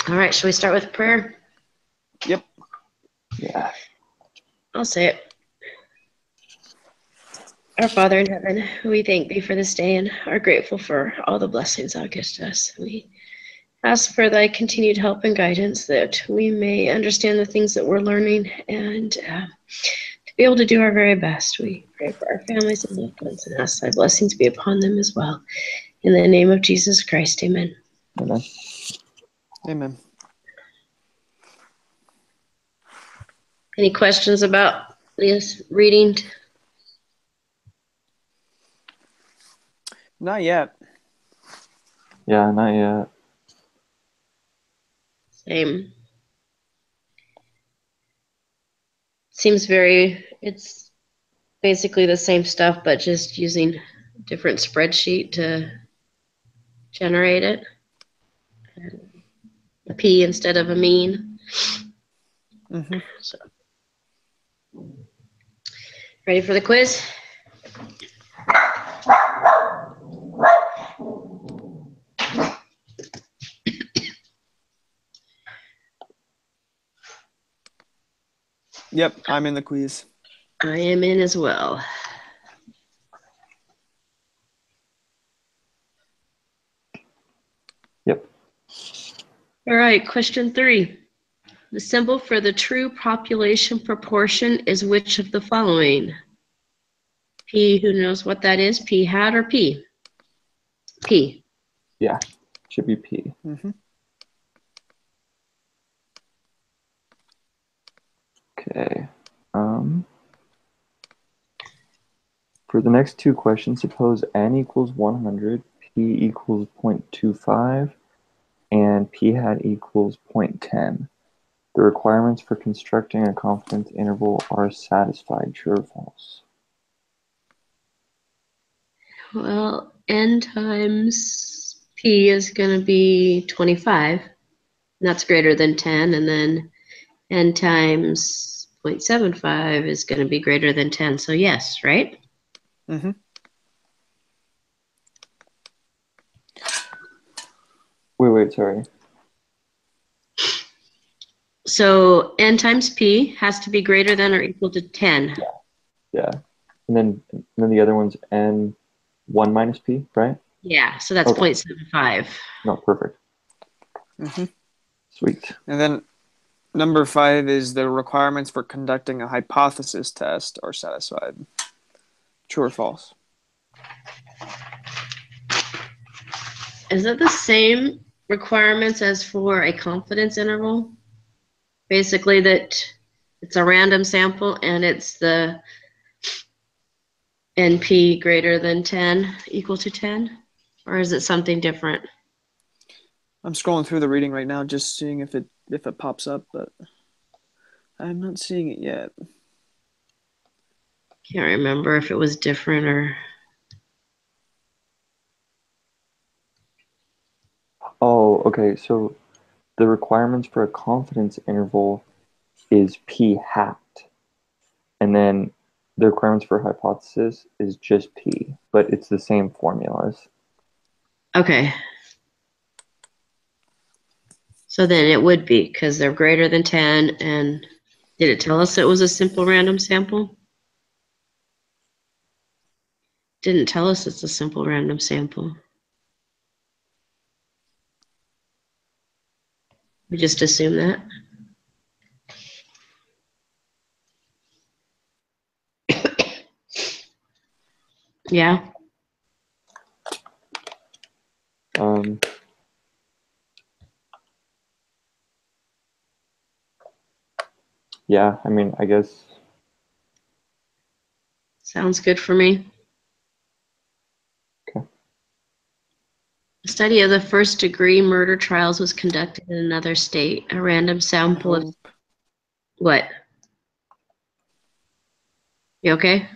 All right, shall we start with prayer? Yep. Yeah. I'll say it. Our Father in heaven, we thank thee for this day and are grateful for all the blessings thou givest us. We ask for thy continued help and guidance that we may understand the things that we're learning and to be able to do our very best. We pray for our families and loved ones and ask thy blessings be upon them as well. In the name of Jesus Christ, amen. Amen. Amen. Any questions about this reading? Not yet. Yeah, not yet. Same. It's basically the same stuff, but just using a different spreadsheet to generate it. A P instead of a mean. Mm-hmm. So. Ready for the quiz? Yep, I'm in the quiz. I am in as well. Yep. All right, question 3. The symbol for the true population proportion is which of the following? P, who knows what that is? P hat or P? P. Yeah, should be P. Mm-hmm. Okay. For the next two questions, suppose n equals 100, p equals 0.25, and p hat equals 0.10. The requirements for constructing a confidence interval are satisfied. True or false? Well, n times P is going to be 25. And that's greater than 10. And then n times 0.75 is going to be greater than 10. So yes, right? Mm-hmm. Wait, sorry. So n times P has to be greater than or equal to 10. Yeah. And then the other one's n 1 minus p, right? Yeah, so that's Okay. 0.75. No, perfect. Mm-hmm. Sweet. And then number 5 is the requirements for conducting a hypothesis test are satisfied. True or false? Is it the same requirements as for a confidence interval? Basically that it's a random sample and it's the NP greater than 10 equal to 10? Or is it something different? I'm scrolling through the reading right now, just seeing if it pops up, but I'm not seeing it yet. Can't remember if it was different or... Oh, okay. So the requirements for a confidence interval is p hat. And then the requirements for hypothesis is just p, but it's the same formulas. Okay. So then it would be, because they're greater than 10, and did it tell us it was a simple random sample? Didn't tell us it's a simple random sample. We just assume that. Yeah. Yeah, I mean, I guess. Sounds good for me. Okay. A study of the first-degree murder trials was conducted in another state. A random sample of what? You okay?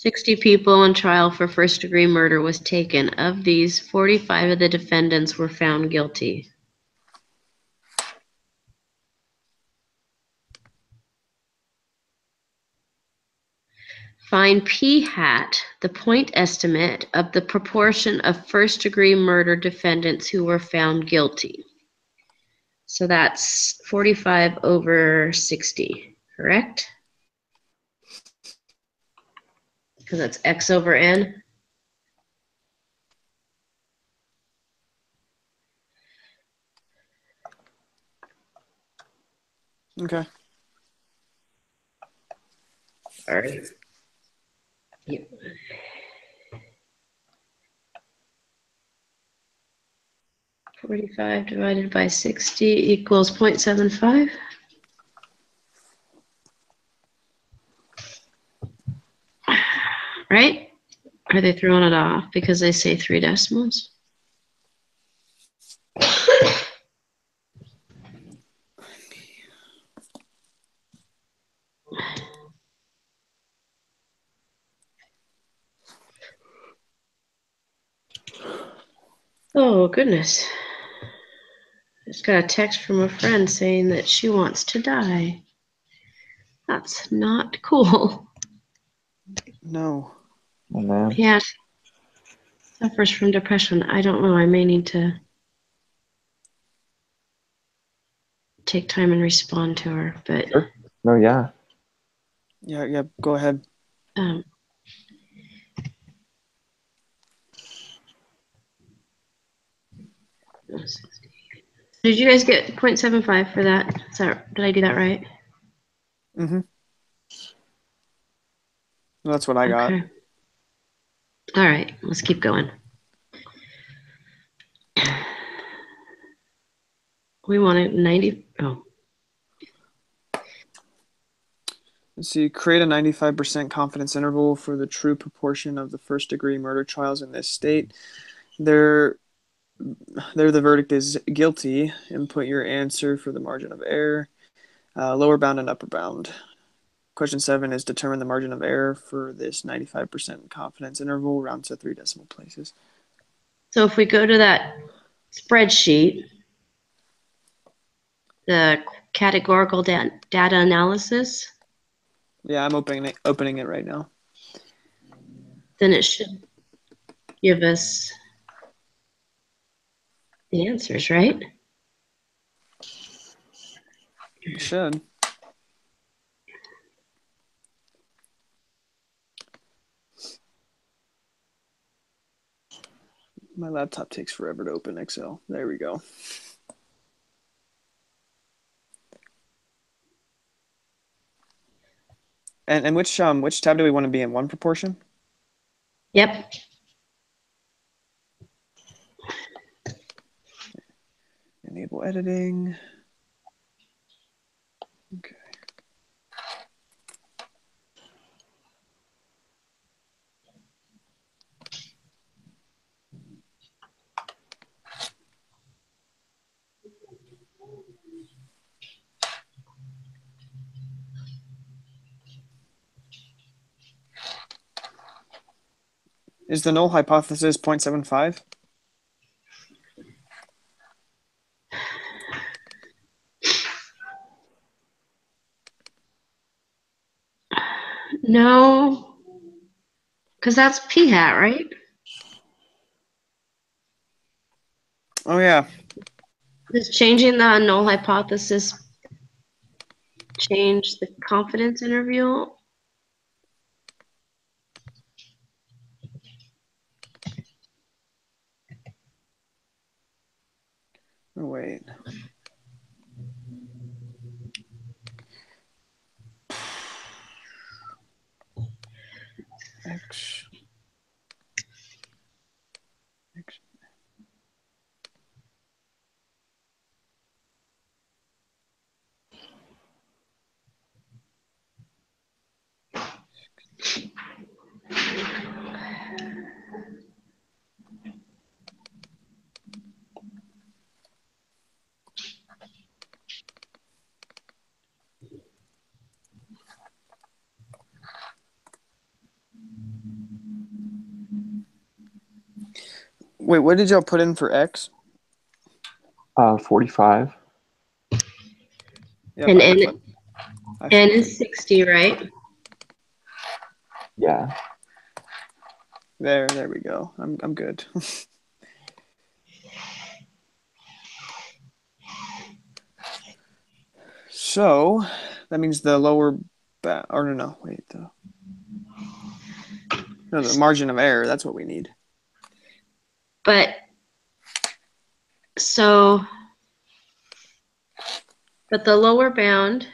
60 people on trial for first-degree murder was taken. Of these, 45 of the defendants were found guilty. Find p hat, the point estimate of the proportion of first-degree murder defendants who were found guilty. So that's 45 over 60, correct? Because that's x over n. Okay. All right. Yep. $45 divided by 60 equals 0.75. Right? Are they throwing it off because they say 3 decimals? Oh, goodness. Just got a text from a friend saying that she wants to die. That's not cool. No. Oh, man. Yeah, she suffers from depression. I don't know. I may need to take time and respond to her, but Sure. No, yeah. Yeah, go ahead. um, did you guys get 0.75 for that? Did I do that right? Mm-hmm. That's what I got. Okay. All right, let's keep going. We wanted 90. Oh, Let's see. Create a 95% confidence interval for the true proportion of the first-degree murder trials in this state. There, the verdict is guilty. Input your answer for the margin of error. Lower bound and upper bound. Question 7 is determine the margin of error for this 95% confidence interval, round to 3 decimal places. so if we go to that spreadsheet, the categorical data analysis, Yeah, I'm opening it right now. then it should give us the answers, right? It should. My laptop takes forever to open Excel. There we go. And which tab do we want to be in? One proportion? Yep. Enable editing. Okay. Is the null hypothesis 0.75? No, because that's p hat, right? Oh yeah. Does changing the null hypothesis change the confidence interval? Oh, wait. X. X. Wait, what did y'all put in for X? 45. Yep, And I N, flipped. N is 60, right? Yeah. There we go. I'm good. So that means the lower or no, wait, the margin of error. That's what we need. But so, but the lower bound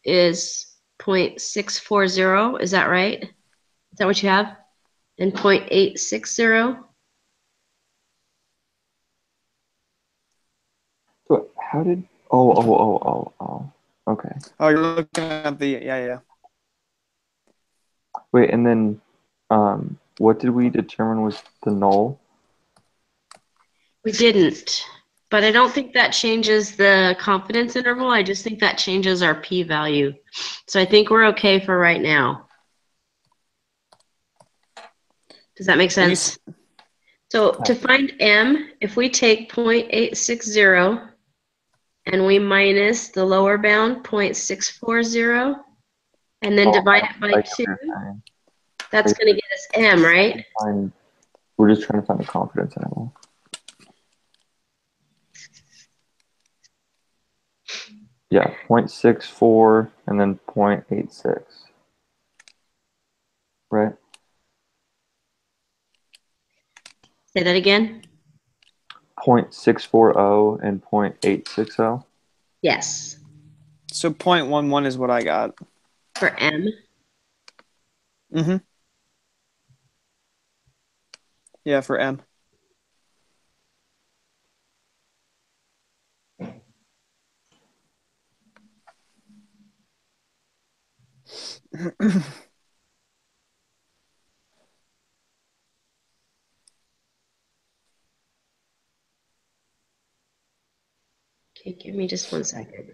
is 0.640. Is that right? Is that what you have? And 0.860? So how did? Oh. Okay. Oh, you're looking at the yeah. Wait, and then, what did we determine was the null? We didn't. But I don't think that changes the confidence interval. I just think that changes our p-value. So I think we're okay for right now. Does that make sense? So to find m, if we take 0.860 and we minus the lower bound 0.640 and then divide it by 2, that's going to get us m, right? We're just trying to find the confidence interval. Yeah, 0.64 and then 0.86. Right? Say that again. 0.640 and 0.860. Yes. So 0.11 is what I got. For m. Mm-hmm. Yeah, for M. Okay, give me just 1 second.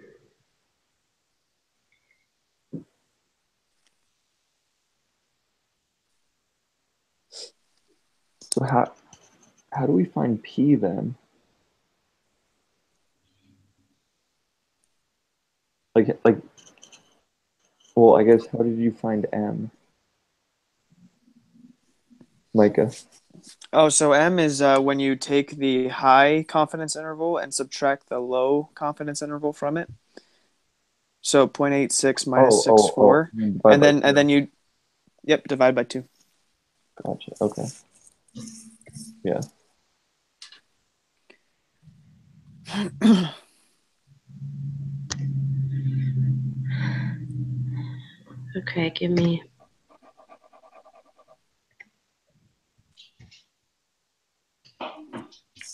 So how do we find P then? Like well, I guess how did you find M? Micah. Oh, so M is when you take the high confidence interval and subtract the low confidence interval from it. So 0.86 minus 64, Divide by and then you divide by 2. Gotcha. Okay. Yeah. Okay, give me.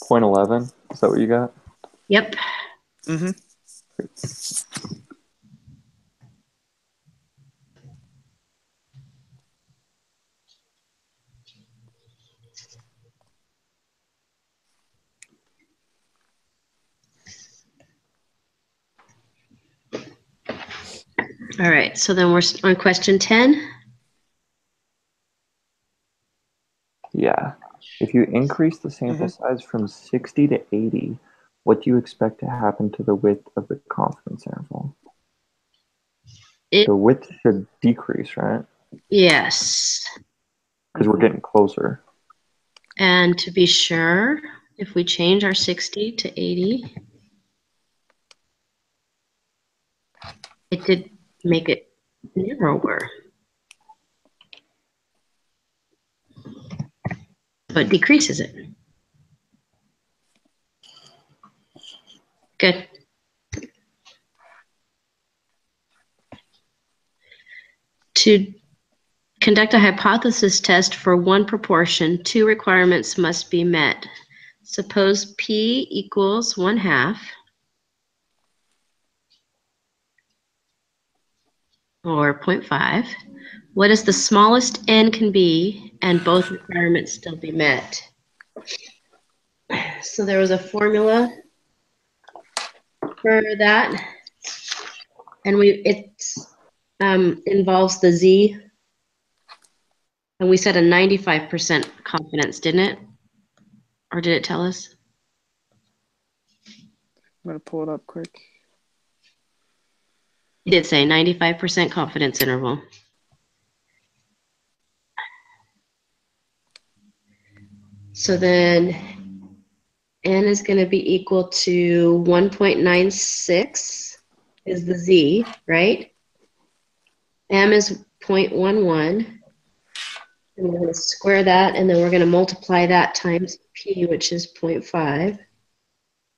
0.11. Is that what you got? Yep. Mm-hmm. All right, so then we're on question 10. Yeah. If you increase the sample size from 60 to 80, what do you expect to happen to the width of the confidence interval? The width should decrease, right? Yes. Because we're getting closer. And to be sure, if we change our 60 to 80, it did make it narrower. So it decreases it. Good. To conduct a hypothesis test for one proportion, 2 requirements must be met. Suppose P equals 1/2 or 0.5. What is the smallest n can be and both requirements still be met? So there was a formula for that, and it involves the z, and we said a 95% confidence, didn't it? Or did it tell us? I'm going to pull it up quick. It did say 95% confidence interval. So then n is going to be equal to 1.96 is the z, right? M is 0.11. And we're going to square that, and then we're going to multiply that times p, which is 0.5,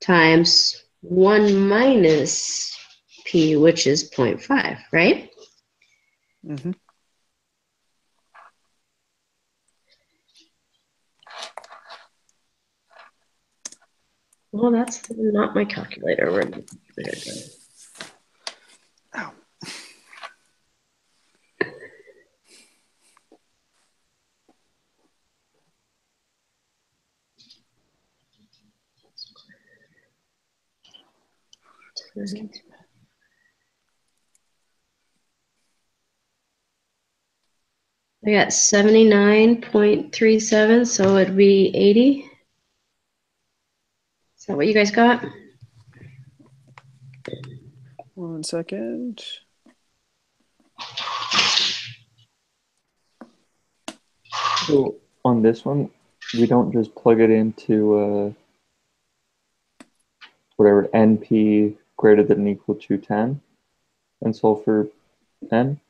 times 1 minus p, which is 0.5, right? Mm-hmm. Well, that's not my calculator. Where did it go? Ow. I got 79.37, so it'd be 80. Is that what you guys got? 1 second. So on this one, we don't just plug it into whatever NP greater than or equal to 10 and solve for n.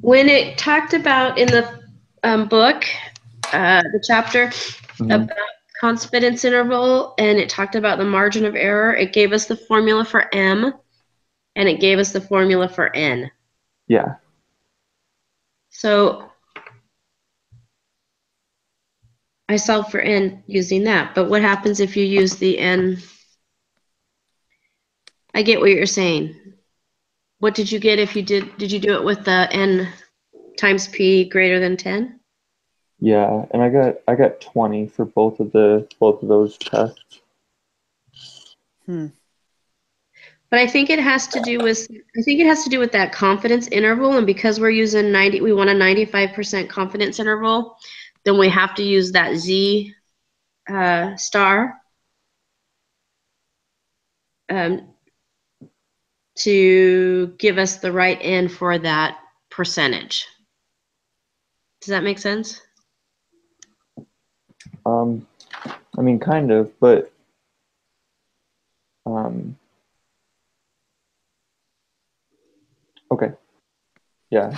When it talked about in the book, the chapter about confidence interval, and it talked about the margin of error, it gave us the formula for M, and it gave us the formula for N. Yeah. So I solved for N using that, but what happens if you use the N? I get what you're saying. What did you get if you did you do it with the N times P greater than 10? Yeah, and I got 20 for both of those tests. But I think it has to do with that confidence interval, and because we're using 90, we want a 95% confidence interval, then we have to use that Z star to give us the right N for that percentage. Does that make sense? I mean, kind of, but okay. Yeah.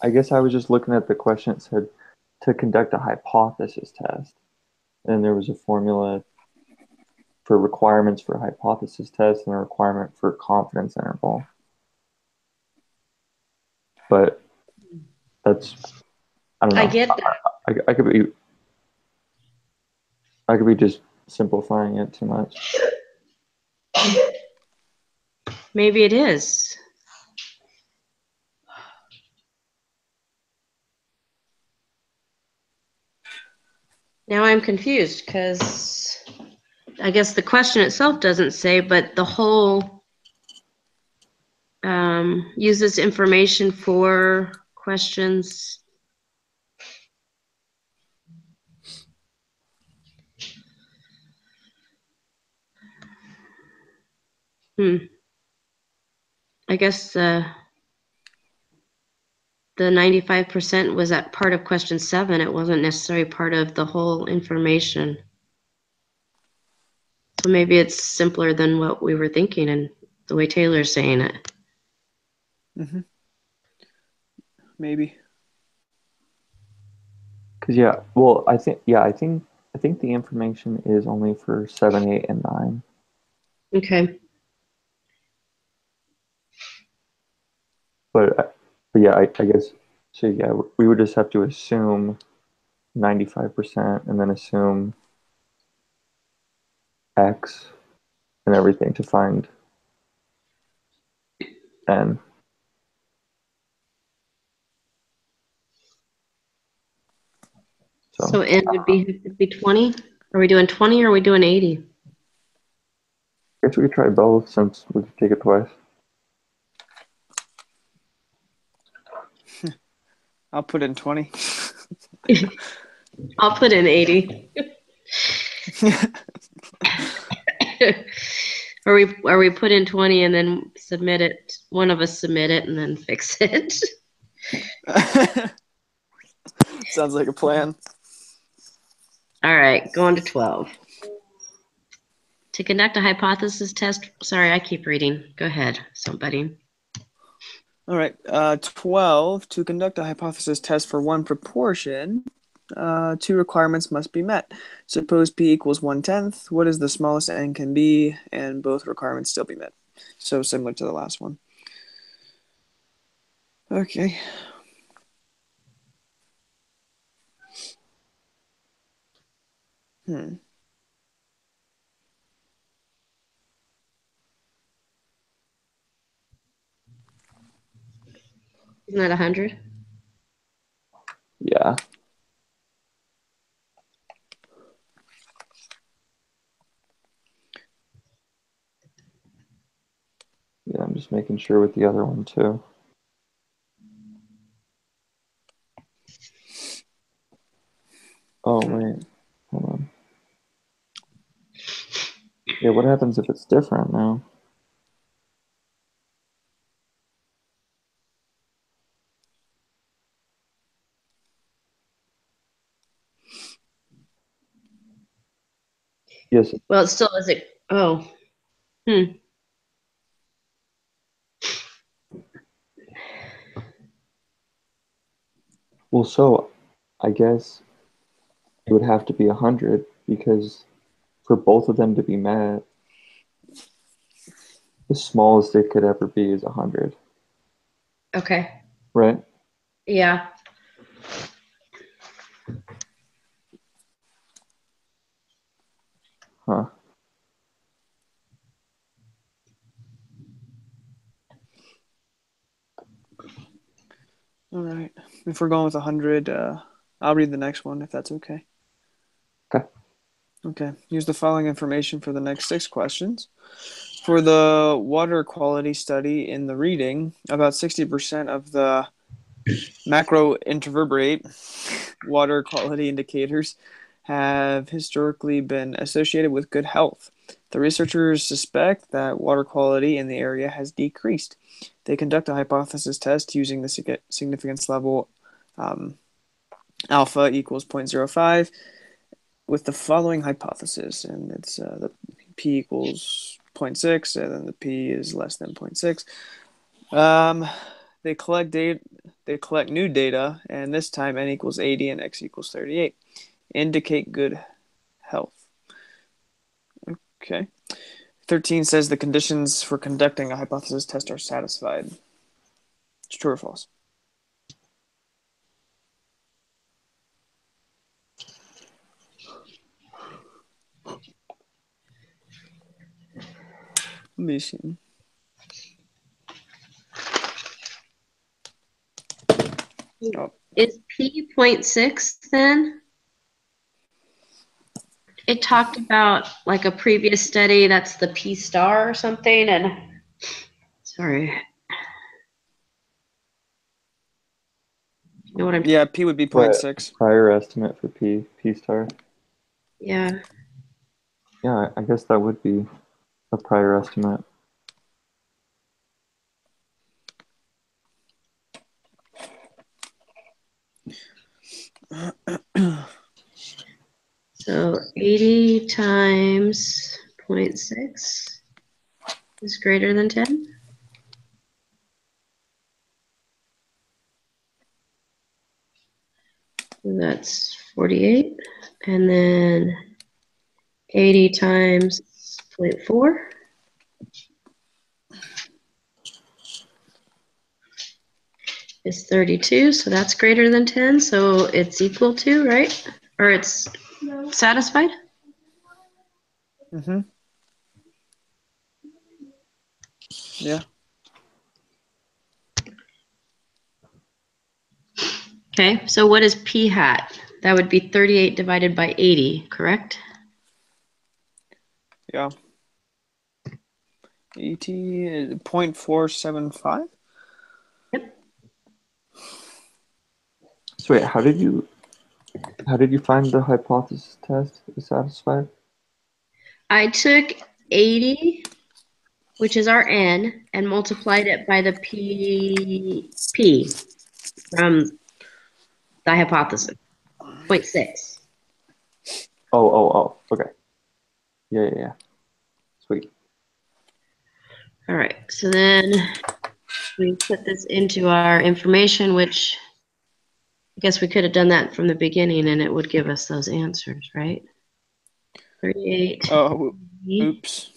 I guess I was just looking at the question. It said to conduct a hypothesis test, and there was a formula for requirements for hypothesis test and a requirement for confidence interval. But that's, I don't know. I get that. I could be just simplifying it too much. Maybe it is. Now I'm confused because I guess the question itself doesn't say, but the whole uses information for questions. I guess the 95% was that part of question 7. It wasn't necessarily part of the whole information. So maybe it's simpler than what we were thinking and the way Taylor's saying it. Mm-hmm. Maybe. Because yeah, well, I think the information is only for 7, 8, and 9. Okay. But yeah, I guess so. Yeah, we would just have to assume 95% and then assume X and everything to find N. So N would be 20. Are we doing 20 or are we doing 80? I guess we could try both since we could take it twice. I'll put in 20. I'll put in 80. Or we put in 20 and then submit it. One of us submit it and then fix it. Sounds like a plan. All right, going to 12. To conduct a hypothesis test. Sorry, I keep reading. Go ahead, somebody. All right. 12. To conduct a hypothesis test for one proportion, two requirements must be met. Suppose p equals 1/10. What is the smallest n can be? And both requirements still be met. So similar to the last one. Okay. Isn't that 100? Yeah. Yeah, I'm just making sure with the other one too. Oh, wait. Hold on. Yeah, what happens if it's different now? Yes. Well, it still isn't. Oh. Well, so I guess it would have to be 100 because for both of them to be met, the smallest it could ever be is 100, Okay. right? Yeah. Huh. All right. If we're going with 100, I'll read the next one if that's okay. Okay. Okay. Use the following information for the next 6 questions. For the water quality study in the reading, about 60% of the macro invertebrate water quality indicators have historically been associated with good health. The researchers suspect that water quality in the area has decreased. They conduct a hypothesis test using the significance level alpha equals 0.05 with the following hypothesis, and it's the p equals 0.6, and then the p is less than 0.6. They collect data. They collect new data, and this time n equals 80 and x equals 38. Indicate good health. Okay. 13 says the conditions for conducting a hypothesis test are satisfied. It's true or false? Let me see. Oh. Is P 0.6 then? It talked about like a previous study that's the P star or something, and sorry. You know what I'm Yeah, p would be What 0.6. prior estimate for P star? Yeah. Yeah, I guess that would be a prior estimate. So 80 times 0.6 is greater than 10. So that's 48. And then 80 times 0.4 is 32. So that's greater than 10. So it's equal to, right? Or it's satisfied? Mm-hmm. Yeah. Okay, so what is p hat? That would be 38 divided by 80, correct? Yeah. ET is 0.475? Yep. So wait, how did you find the hypothesis test is satisfied? I took 80, which is our n, and multiplied it by the p from the hypothesis, 0.6. Oh. Okay. Yeah. Sweet. All right, so then we put this into our information, which I guess we could have done that from the beginning and it would give us those answers, right? 38. Oh, oops.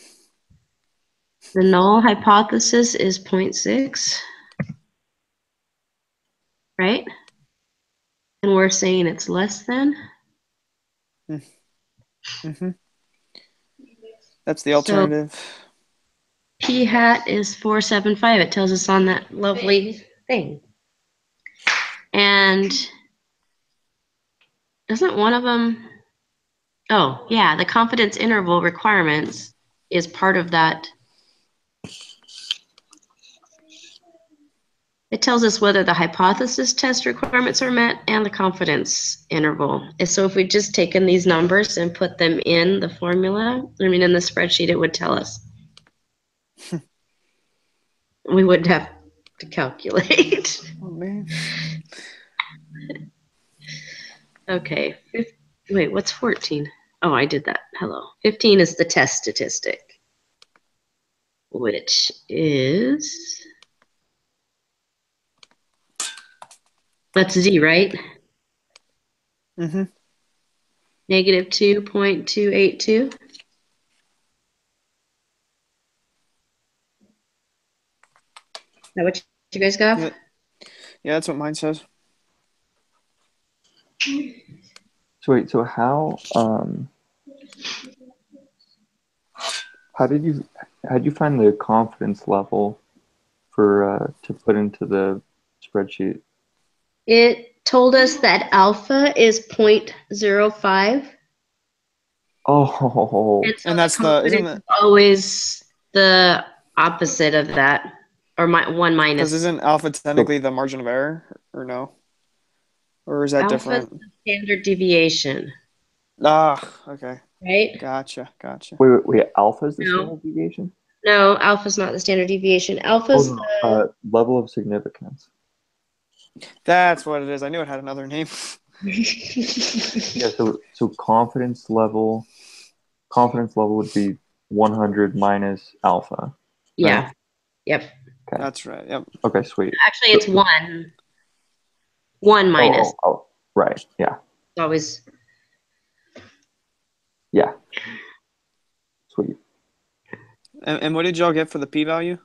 The null hypothesis is 0.6, right? And we're saying it's less than. Mm-hmm. That's the So alternative. p hat is 475. It tells us on that lovely thing. And doesn't one of them, oh yeah, the confidence interval requirements is part of that. It tells us whether the hypothesis test requirements are met and the confidence interval. And so if we just taken these numbers and put them in the formula, in the spreadsheet, it would tell us. We wouldn't have to calculate. Oh, man. Okay. Wait, what's 14? Oh, I did that. Hello. 15 is the test statistic, which is, that's Z, right? Mm-hmm. Negative 2.282. Is that what you guys got? Yeah, that's what mine says. So wait, so how did you find the confidence level for to put into the spreadsheet? It told us that alpha is 0.05. Oh, And so And the that's isn't confidence it? is always the opposite of that, or one Because minus. isn't alpha so technically the margin of error, or no? Or is that Alpha is different? the standard deviation, Ah, okay. right? Gotcha. wait, alpha is the No, standard deviation? no, alpha's not the standard deviation. Oh Alpha's no, the level of significance. That's what it is. I knew it had another name. Yeah, so confidence level would be 100 minus alpha, right? yeah, yep. Okay. That's right. Yep. Okay, sweet. Actually, it's one minus. Oh, right. Yeah. It's always Yeah. Sweet. And what did y'all get for the p-value?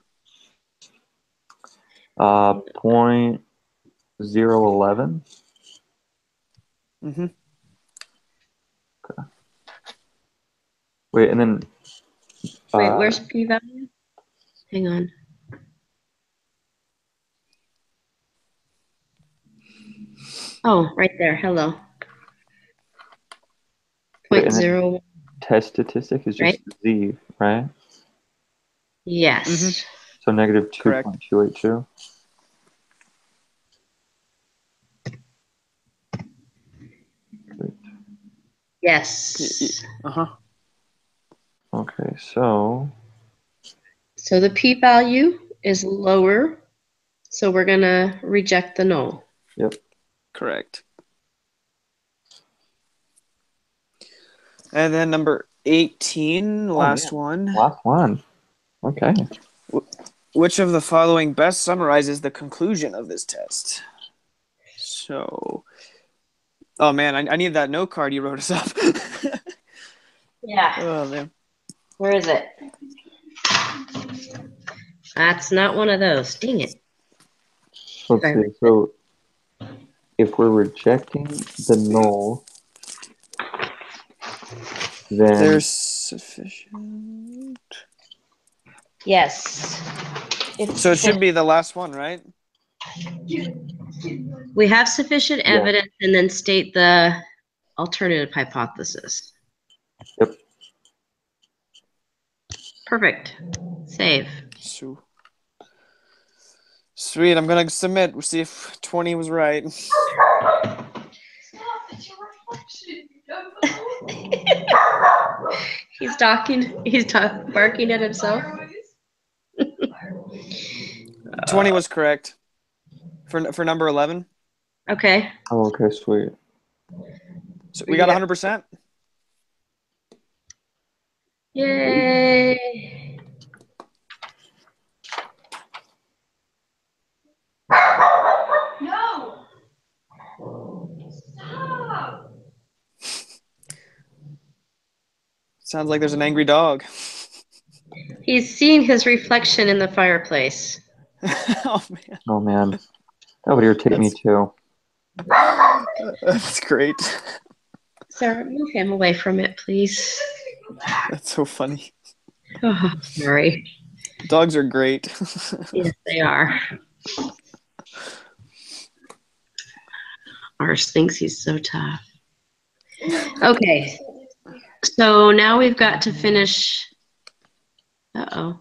0.011. Mm-hmm. Okay. Wait, and then wait. Where's p-value? Hang on. Oh, right there. Hello. wait, Point and then zero. test statistic is just Right? Z, right? Yes. Mm-hmm. So negative Correct. 2.282. Great. Yes. Uh-huh. Okay, so So the p-value is lower, so we're gonna reject the null. yep. Correct. And then number 18, last one. Last one. Okay. Which of the following best summarizes the conclusion of this test? So, oh man, I need that note card you wrote us up. Yeah. Oh man. Where is it? That's not one of those. Dang it. Let's see. So if we're rejecting the null, then There's sufficient. Yes. So it should be the last one, right? We have sufficient Yeah. evidence and then state the alternative hypothesis. Yep. Perfect. Save. So sweet. I'm gonna submit. We'll see if 20 was right. He's talking. He's barking at himself. 20 was correct for number 11. Okay. Oh, okay, sweet. So we got 100%. Yay! No! Stop! Sounds like there's an angry dog. He's seeing his reflection in the fireplace. Oh man. Oh man, that would irritate me too. That's great. Sarah, move him away from it, please. That's so funny. Oh, sorry. Dogs are great. Yes, they are. Ours thinks he's so tough. Okay. So now we've got to finish. Uh-oh.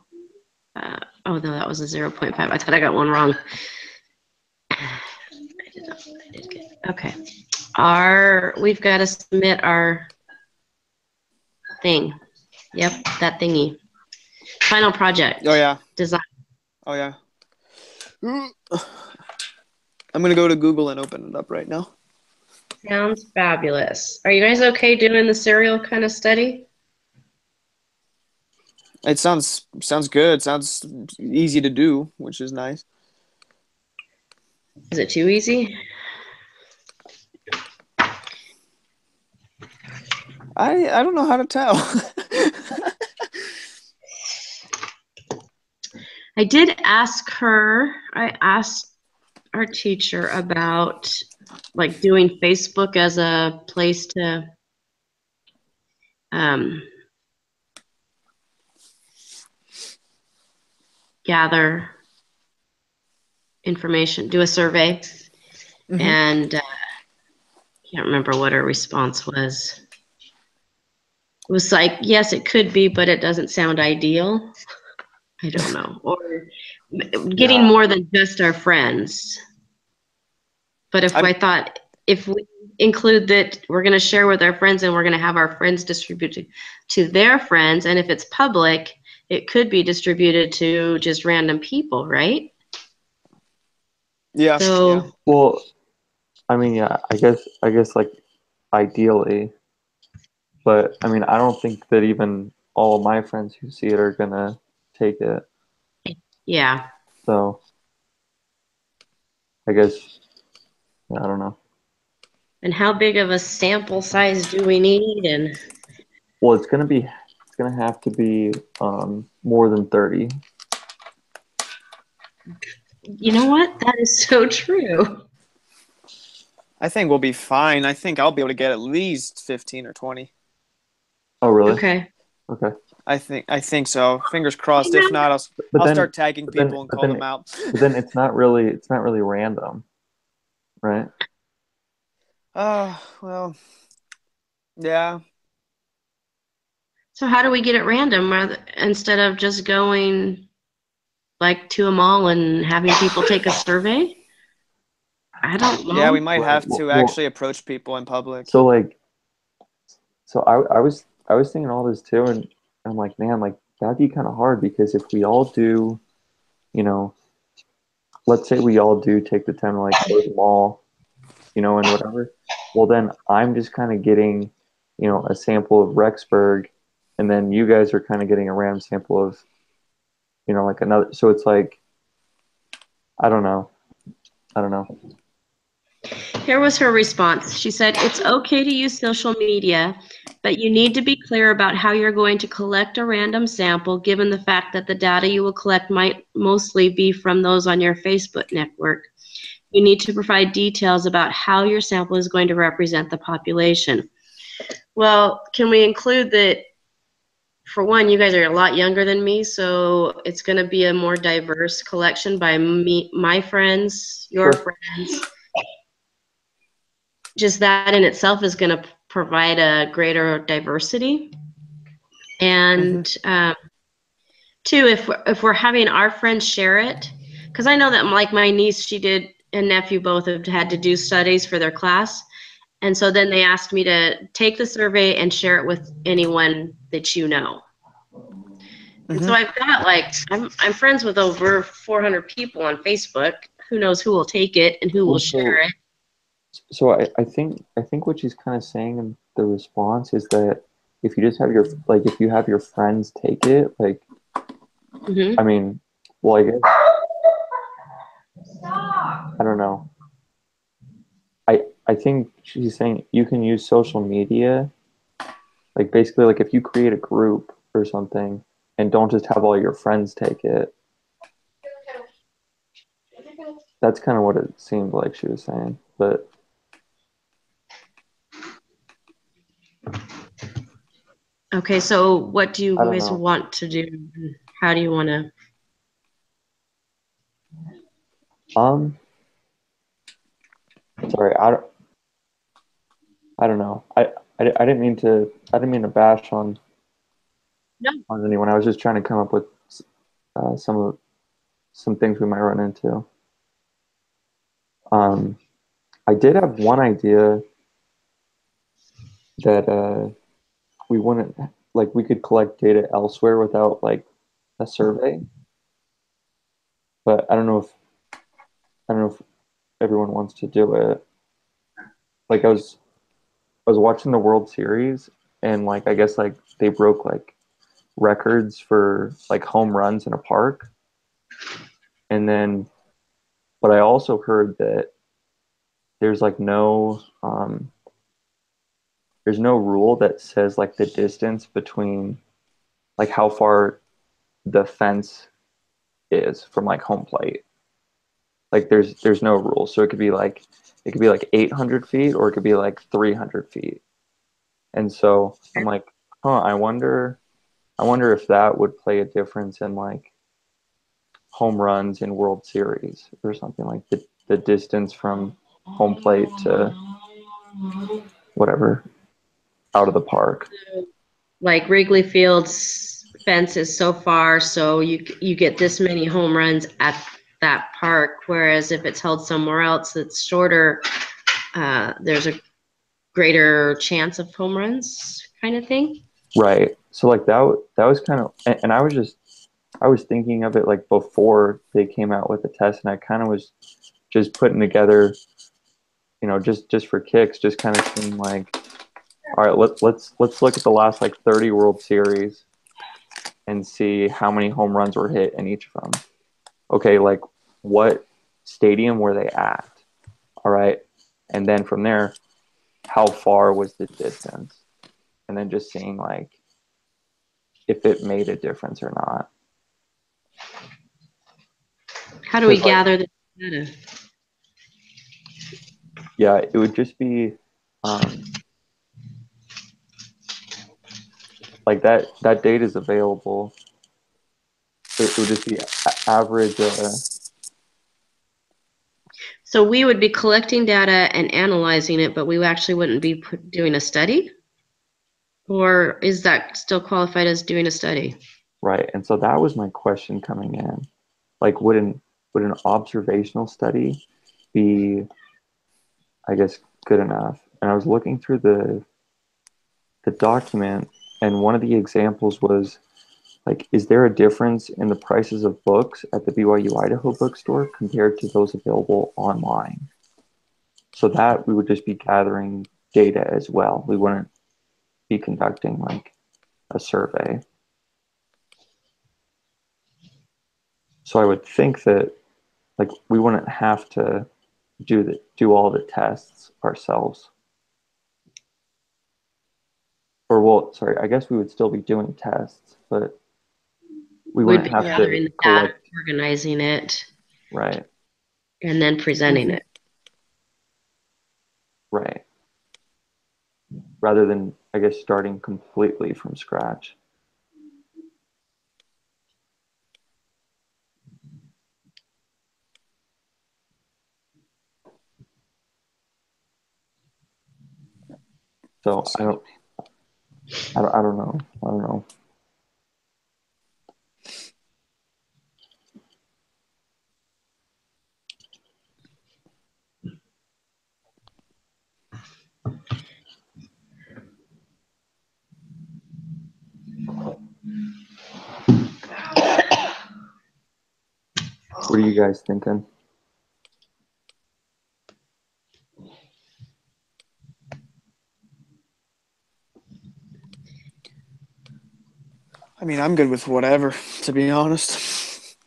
Oh, no, that was a 0.5. I thought I got one wrong. Okay. We've got to submit our thing. Yep, that thingy. Final project. Oh yeah. Design. Oh yeah. I'm gonna go to Google and open it up right now. Sounds fabulous. Are you guys okay doing the serial kind of study? It sounds good. Sounds easy to do, which is nice. Is it too easy? I don't know how to tell. I did ask her, I asked our teacher about like doing Facebook as a place to gather information, do a survey. Mm-hmm. And I can't remember what her response was. It was like, yes, it could be, but it doesn't sound ideal. I don't know. Or getting more than just our friends. But I thought if we include that we're going to share with our friends and we're going to have our friends distribute to their friends, and if it's public, it could be distributed to just random people, right? Yeah. So, yeah. Well, I mean, yeah, I guess like ideally, but I mean, I don't think that even all of my friends who see it are gonna take it. Yeah. So, I guess, I don't know. And how big of a sample size do we need? And well, it's gonna have to be more than 30. You know what? That is so true. I think we'll be fine. I think I'll be able to get at least 15 or 20. Oh, really? Okay. Okay. I think so. Fingers crossed. If not, I'll start tagging people and call them out. But then it's not really random, right? Oh, well, yeah. So how do we get it random instead of just going like to a mall and having people take a survey? I don't know. Yeah, we might have to actually approach people in public. So I was thinking all this too, and I'm like, man, like that'd be kind of hard because if we all do, let's say we all do take the time to like go to the mall, and whatever. Well, then I'm just kind of getting, a sample of Rexburg, and then you guys are kind of getting a random sample of, like another. So it's like, I don't know. Here was her response. She said, it's okay to use social media, but you need to be clear about how you're going to collect a random sample, given the fact that the data you will collect might mostly be from those on your Facebook network. You need to provide details about how your sample is going to represent the population. Well, can we include that, for one, you guys are a lot younger than me, so it's going to be a more diverse collection by my friends, your friends. Just that in itself is going to provide a greater diversity. And two, if we're having our friends share it, because I know that like my niece, she did and nephew both have had to do studies for their class. And so then they asked me to take the survey and share it with anyone that you know. And so I've got I'm friends with over 400 people on Facebook. Who knows who will take it and who will share it. So I think what she's kind of saying in the response is that if you just have if you have your friends take it, like, I mean, well, I guess, I don't know. I think she's saying you can use social media, like basically like if you create a group or something and don't just have all your friends take it. That's kind of what it seemed like she was saying, but Okay, so what do you I don't guys know. want to do? How do you want to? Sorry, I don't know. I didn't mean to bash on No. anyone. I was just trying to come up with some things we might run into. I did have one idea that we wouldn't like we could collect data elsewhere without like a survey, but I don't know if everyone wants to do it. Like I was watching the World Series and like I guess like they broke like records for like home runs in a park. And then but I also heard that there's like there's no rule that says like the distance between like how far the fence is from like home plate. Like there's no rule. So it could be like 800 feet or it could be like 300 feet. And so I'm like, I wonder if that would play a difference in like home runs in World Series or something like the distance from home plate to whatever out of the park. Like Wrigley Field's fence is so far, so you get this many home runs at that park. Whereas if it's held somewhere else that's shorter, there's a greater chance of home runs, kind of thing. Right. So like that was kind of, and I was thinking of it like before they came out with the test, and I kind of was just putting together, just for kicks, just kind of seeing like, all right, let's look at the last like 30 World Series and see how many home runs were hit in each of them. Okay, like what stadium were they at? All right, and then from there, how far was the distance? And then just seeing like if it made a difference or not. How do we Because like, gather the data? yeah, it would just be like that data is available. It would just be average. So we would be collecting data and analyzing it, but we actually wouldn't be doing a study? Or is that still qualified as doing a study? Right, and so that was my question coming in. Like, would an observational study be, I guess, good enough? And I was looking through the document, and one of the examples was like, is there a difference in the prices of books at the BYU Idaho bookstore compared to those available online? So that we would just be gathering data as well. We wouldn't be conducting like a survey. So I would think that like we wouldn't have to do all the tests ourselves. Or well, sorry, I guess we would still be doing tests, but we We'd wouldn't be have gathering to the data, collect. organizing it, Right, and then presenting it. right. Rather than, I guess, starting completely from scratch. So I don't know. I don't know. What are you guys thinking? I mean, I'm good with whatever, to be honest.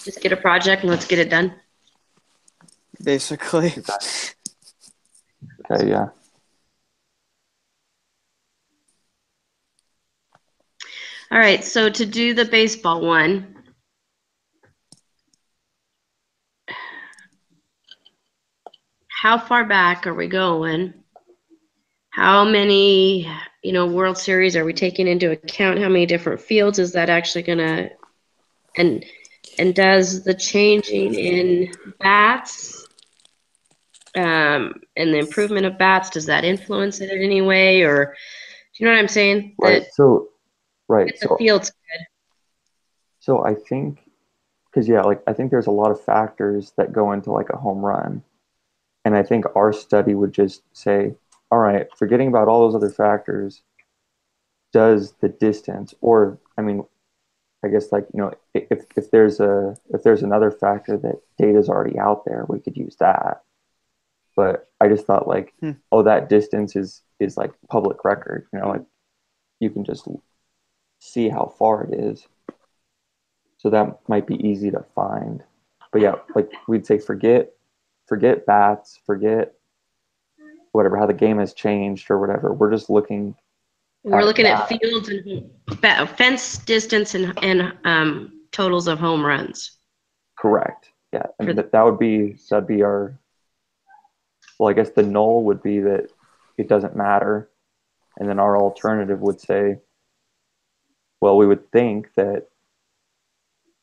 Just get a project and let's get it done. Basically. Okay, yeah. All right, so to do the baseball one, how far back are we going? How many, World Series are we taking into account? How many different fields is that actually gonna, and does the changing in bats, and the improvement of bats, does that influence it in any way? Or do you know what I'm saying? Right. So The fields. So I think, because yeah, like I think there's a lot of factors that go into like a home run. And I think our study would just say, all right, forgetting about all those other factors, does the distance, or I mean, I guess like, if there's another factor that data's already out there, we could use that. But I just thought like, oh, that distance is like public record, like you can just see how far it is. So that might be easy to find. But yeah, like we'd say forget bats, forget whatever, how the game has changed or whatever. We're just looking We're looking at fields and fence distance and totals of home runs. correct. Yeah. I mean that'd be our, well, I guess the null would be that it doesn't matter. And then our alternative would say, well, we would think that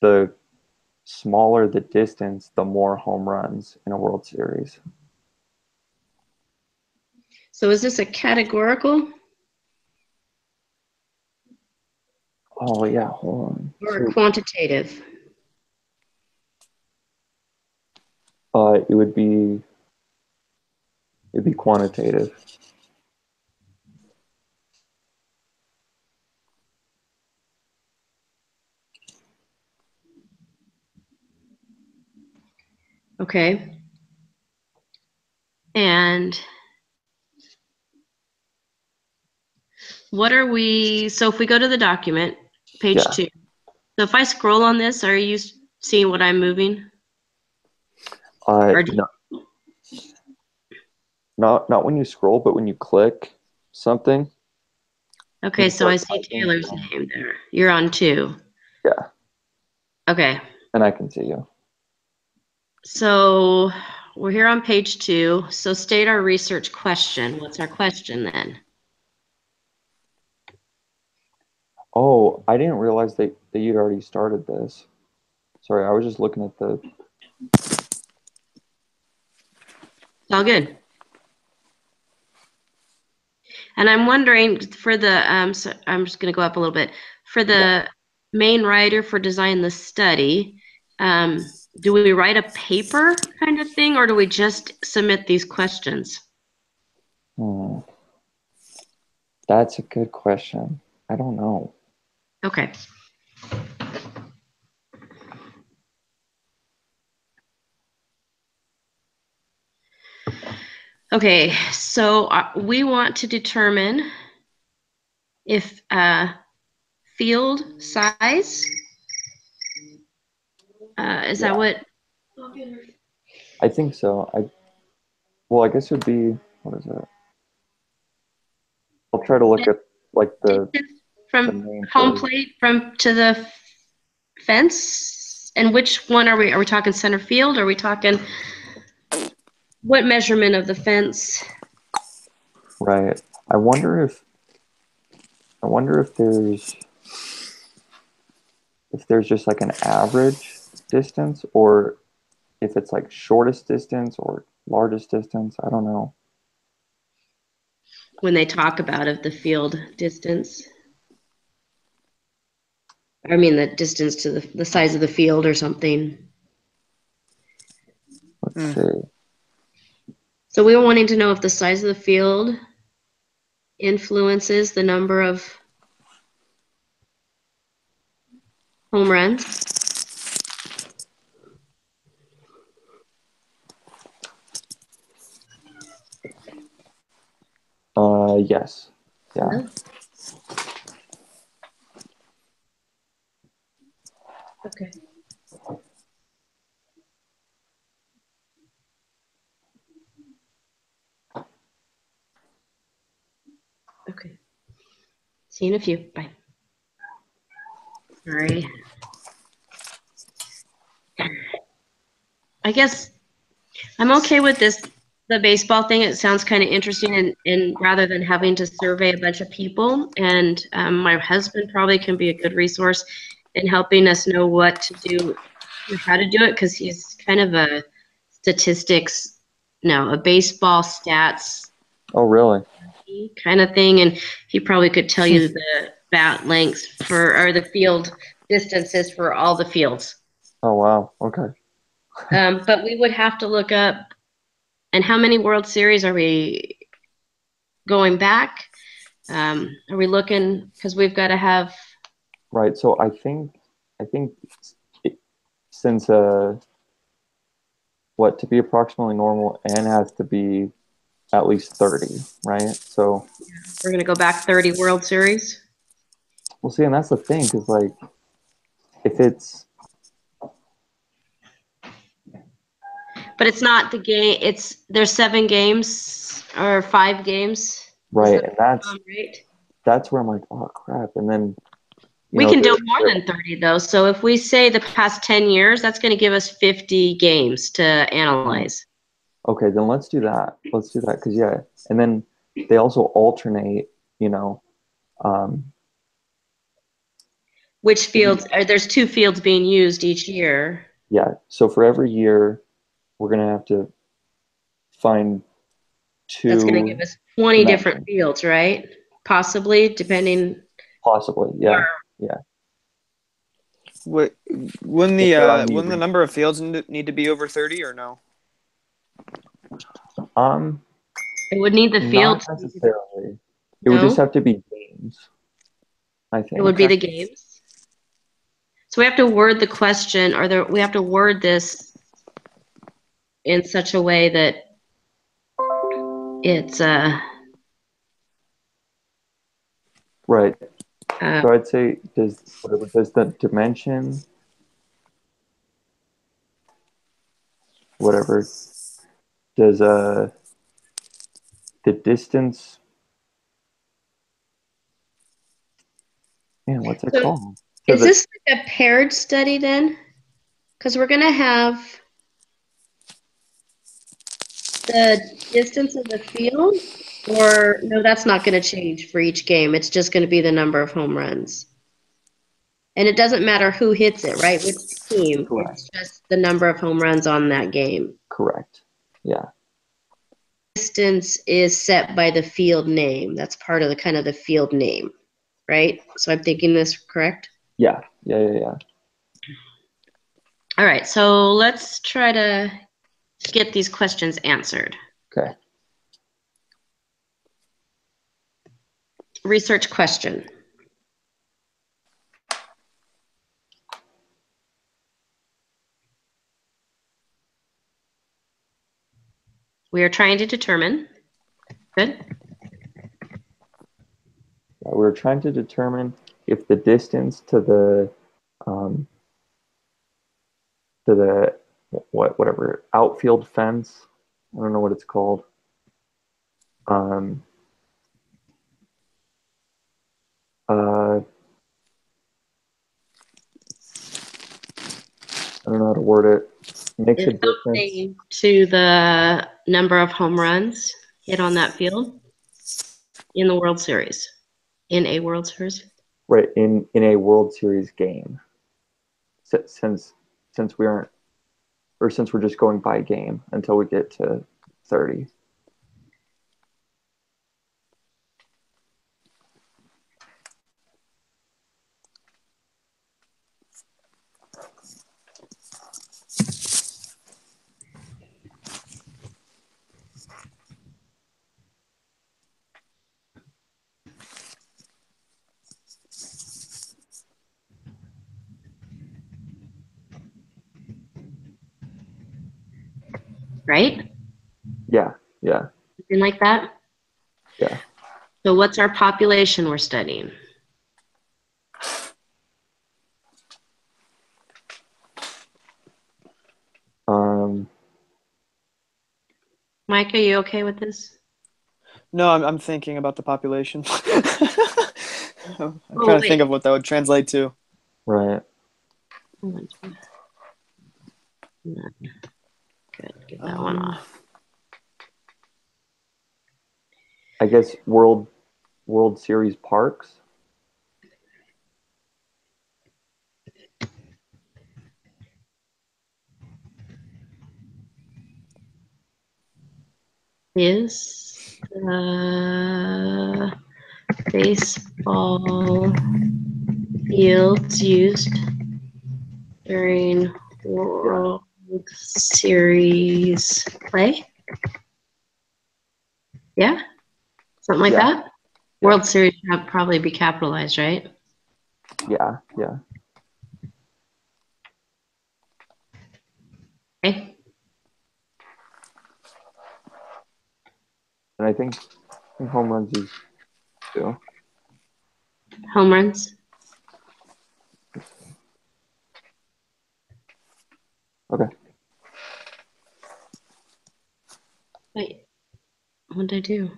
the smaller the distance, the more home runs in a World Series. So is this a categorical? Oh yeah, hold on. Or quantitative? It'd be quantitative. Okay. And what are we, so if we go to the document, page 2. So if I scroll on this, are you seeing what I'm moving? No, not when you scroll, but when you click something. Okay, so I see Taylor's name there. You're on 2. Yeah. Okay. And I can see you. So we're here on page 2. So state our research question. What's our question then? Oh, I didn't realize that you'd already started this. Sorry, I was just looking at the. It's all good. And I'm wondering for the, so I'm just going to go up a little bit. For the main writer for design the study, do we write a paper kind of thing, or do we just submit these questions? That's a good question. I don't know. Okay. Okay, so we want to determine if field size, is that what? I think so. Well, I guess it would be, what is it? I'll try to look at like the From home plate from to the fence, and which one are we? Are we talking center field? Are we talking what measurement of the fence? Right. I wonder if there's just like an average distance, or if it's like shortest distance or largest distance. I don't know. When they talk about the field distance. I mean the distance to the size of the field or something. Let's see. So we were wanting to know if the size of the field influences the number of home runs? Yes. Yeah. No? Okay. Okay. See you in a few. Bye. Sorry. I guess I'm okay with this, the baseball thing. It sounds kind of interesting, and rather than having to survey a bunch of people, and my husband probably can be a good resource in helping us know what to do, how to do it, because he's kind of a statistics, no, a baseball stats Oh, really? kind of thing, and he probably could tell you the bat lengths for, or the field distances for all the fields. Oh, wow. Okay. But we would have to look up, and how many World Series are we going back? Are we looking, because we've got to have, Right. So I think it, since what to be approximately normal, N has to be at least 30, right? So we're going to go back 30 World Series? we'll see, and that's the thing, because like if it's But it's not the game, there's 7 games or 5 games. Is right, that and that's right? that's where I'm like, oh crap, and then We can do there, more than 30 though. So if we say the past 10 years, that's going to give us 50 games to analyze. okay, then let's do that. Let's do that because yeah, and then they also alternate, you know, um, Which fields, there's 2 fields being used each year. yeah. So for every year, we're gonna have to find That's going to give two us 20 different dimensions, fields, right? Possibly, depending. possibly. Yeah, yeah. What, If they're wouldn't the uneven. number of fields need to be over 30 or no? Um, It would need the Not fields. necessarily. It would just No, have to be games, I it would think. be Okay. the games. So we have to word the question, or we have to word this in such a way that it's Right. uh, So I'd say does the dimension, whatever, does the distance, man, what's it so called? To is the this like a paired study then? Because we're going to have the distance of the field, or no, that's not going to change for each game. It's just going to be the number of home runs. And it doesn't matter who hits it, right? Which team. correct. It's just the number of home runs on that game. Correct. Yeah. Distance is set by the field name. That's part of the kind of the field name, right? So I'm thinking this correct? Yeah. Yeah. Yeah. Yeah. All right, so let's try to get these questions answered. Okay. Research question. We are trying to determine. Good. Yeah, we were trying to determine if the distance um, to the whatever outfield fence, I don't know what it's called. Um, uh, I don't know how to word it. Makes a Is difference. something to the number of home runs hit on that field in the World Series, in a World Series. Right, in a World Series game. Since we aren't, or since we're just going by game until we get to 30. right? Yeah, yeah, Something like that. yeah. So what's our population we're studying? Um, Mike, are you okay with this? No, I'm thinking about the population. I'm Oh, trying to think wait. of what that would translate to. right. Hold on. Good. Get that one Um, off. I guess World Series parks. Is baseball fields used during World Series play? Yeah, something like Yeah, that. yeah, World Series would probably be capitalized, right? yeah, yeah. Okay. And I think home runs is too. Home runs. Okay. Wait, what did I do?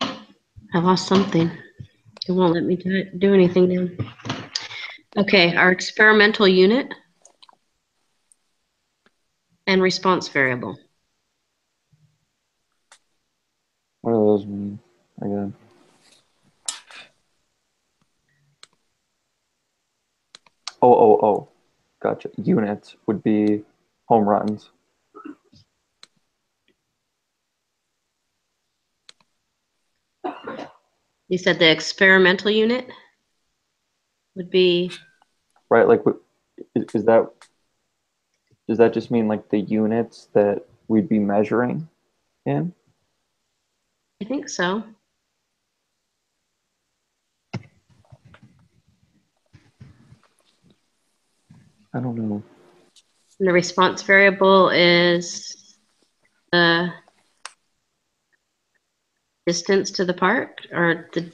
I lost something. It won't let me do anything now. Okay, our experimental unit and response variable. What do those mean again? Oh. Gotcha. Units would be home runs. You said the experimental unit would be, Right? Like, is that, does that just mean like the units that we'd be measuring in? I think so. I don't know. And the response variable is the distance to the park or the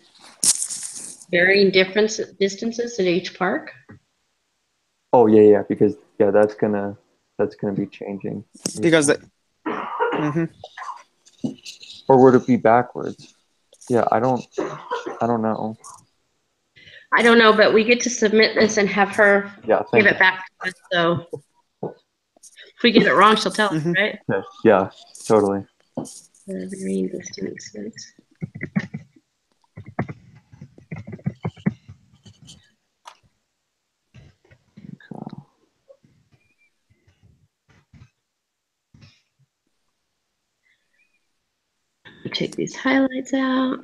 varying distances at each park. Oh yeah, because yeah, that's gonna be changing. because that. Hmm. Or would it be backwards? Yeah, I don't know. I don't know, but we get to submit this and have her Yeah, give thank you. it back to us. So if we get it wrong, she'll tell us, Hmm. right? Okay. Yeah, totally. The varying distances. Take these highlights out.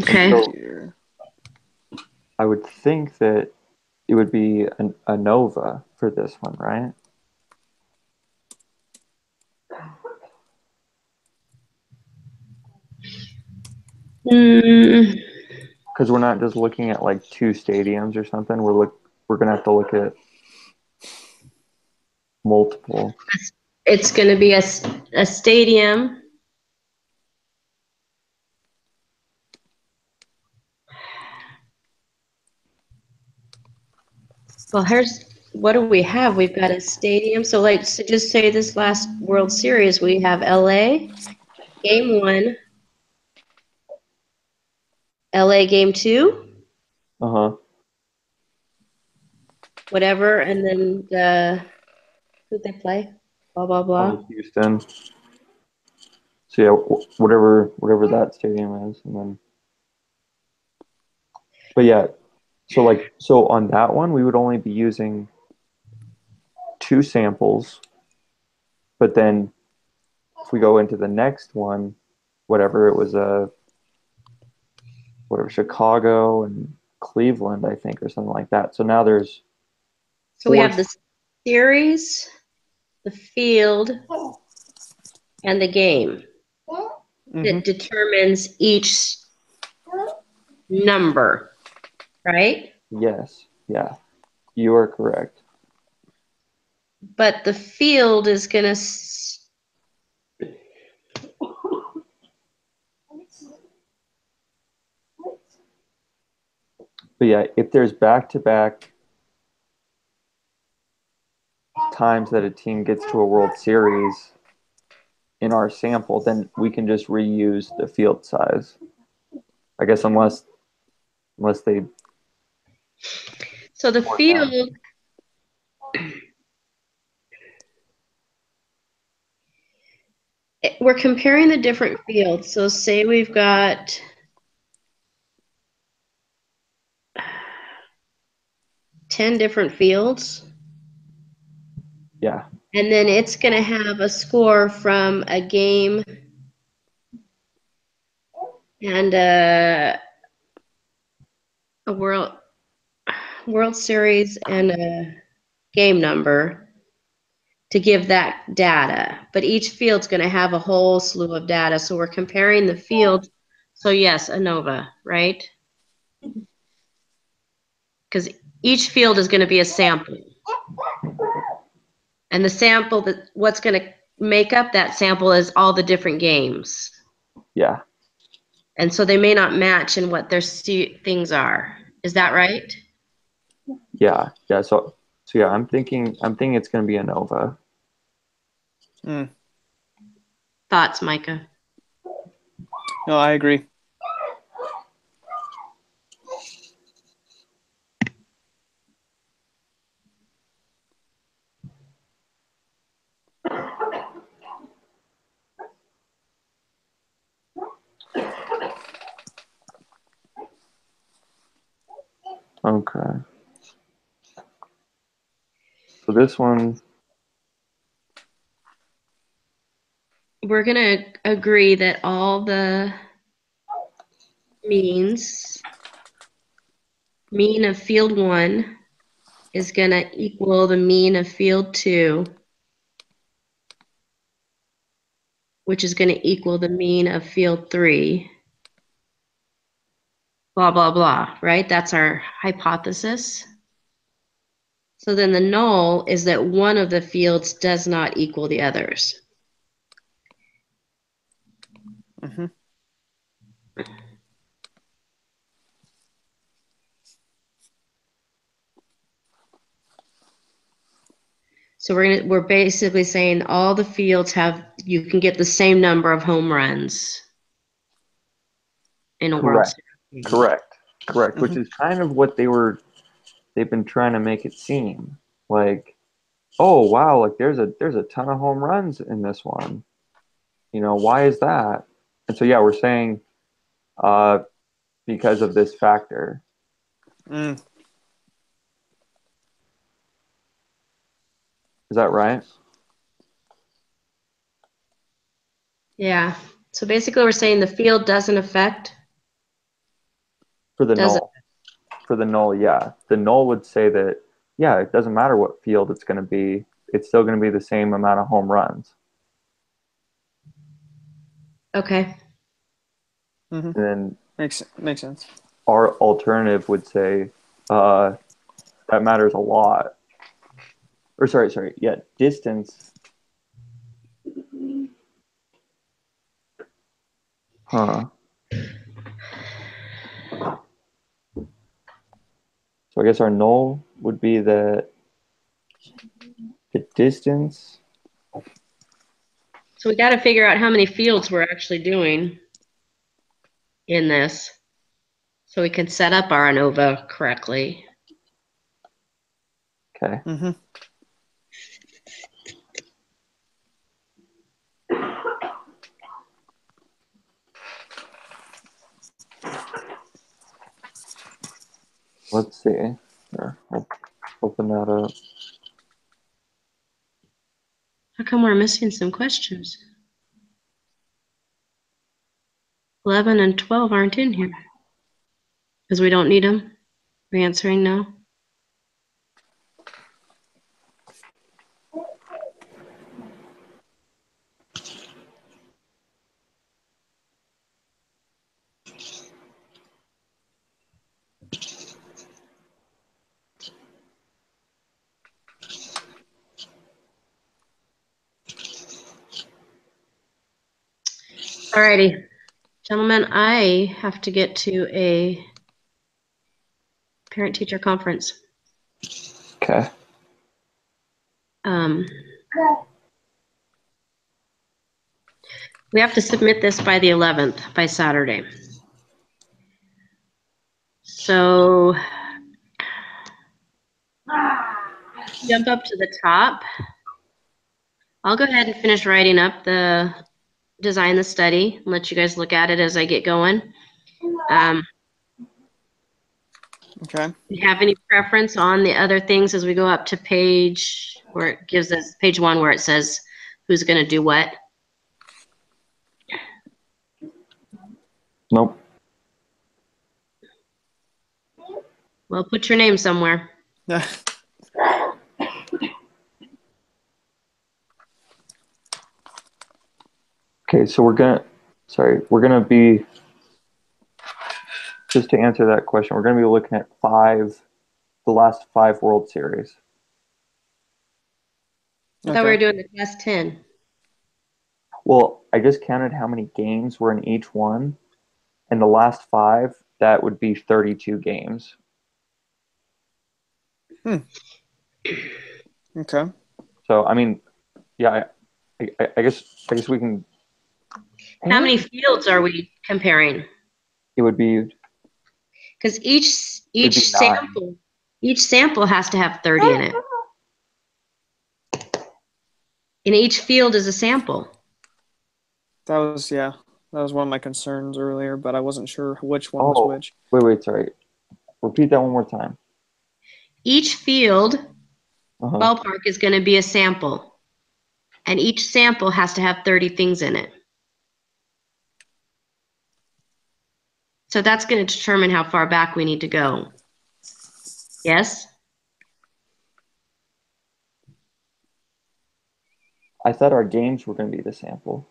Okay. So Here. I would think that it would be a nova for this one, right? Mm, Because we're not just looking at like two stadiums or something. We're gonna have to look at multiple. it's going to be a stadium. Well, here's what do we have? We've got a stadium. So, like, so just say this last World Series, we have LA, game one, LA, game two, Uh-huh. whatever, and then who'd they play? Blah, blah, Probably blah. Houston. So yeah, whatever that stadium is, and then. But yeah, so on that one, we would only be using two samples, but then if we go into the next one, whatever it was, whatever Chicago and Cleveland, I think, or something like that. So now there's So we four. have this series, the field, and the game that determines each number, right? Yes. Yeah. You are correct. But the field is going to But yeah, if there's back-to-back times that a team gets to a World Series in our sample, then we can just reuse the field size. I guess unless they So the field, we're comparing the different fields. So say we've got 10 different fields. Yeah. And then it's going to have a score from a game and a World Series and a game number to give that data. But each field's going to have a whole slew of data. So we're comparing the field. So yes, ANOVA, right? Because each field is going to be a sample. And the sample, what's going to make up that sample is all the different games. Yeah. And so they may not match in what their things are. Is that right? Yeah. Yeah. So yeah, I'm thinking it's going to be a Nova. Thoughts, Micah? No, I agree. Okay. So this one, We're going to agree that all the mean of field 1 is going to equal the mean of field 2, which is going to equal the mean of field 3, blah, blah, blah, right? That's our hypothesis. So then the null is that one of the fields does not equal the others. So we're basically saying all the fields you can get the same number of home runs in a World Series. correct, which is kind of what they've been trying to make it seem like. Oh wow, like there's a ton of home runs in this one. Why is that? And so yeah, we're saying because of this factor. Is that right? Yeah. So basically we're saying the field doesn't affect. For the null. For the null, yeah. The null would say that, yeah, it doesn't matter what field it's going to be. It's still going to be the same amount of home runs. Okay. And then Makes sense. our alternative would say that matters a lot. Or sorry, yeah, distance. Huh. So I guess our null would be that the distance. So we got to figure out how many fields we're actually doing in this so we can set up our ANOVA correctly. Okay. Let's see. Here, I'll open that up. How come we're missing some questions? 11 and 12 aren't in here because we don't need them. We're answering no. Alrighty, gentlemen, I have to get to a parent-teacher conference. Okay. We have to submit this by the 11th, by Saturday. So jump up to the top. I'll go ahead and finish writing up the design, the study, and let you guys look at it as I get going. Okay. Do you have any preference on the other things as we go up to page where it gives us page 1 where it says who's going to do what? Nope. Well, put your name somewhere. Yeah. Okay, so we're gonna be, just to answer that question, we're gonna be looking at the last 5 World Series. I thought we were doing the class 10. Well, I just counted how many games were in each one, and the last 5, that would be 32 games. Okay. So, I mean, yeah, I guess we can. How many fields are we comparing? It would be. Because each It'd be 9. sample has to have 30 in it. And each field is a sample. That was one of my concerns earlier, but I wasn't sure which one was which. Wait, sorry. Repeat that one more time. Each field ballpark is going to be a sample. And each sample has to have 30 things in it. So that's going to determine how far back we need to go. Yes? I thought our games were going to be the sample.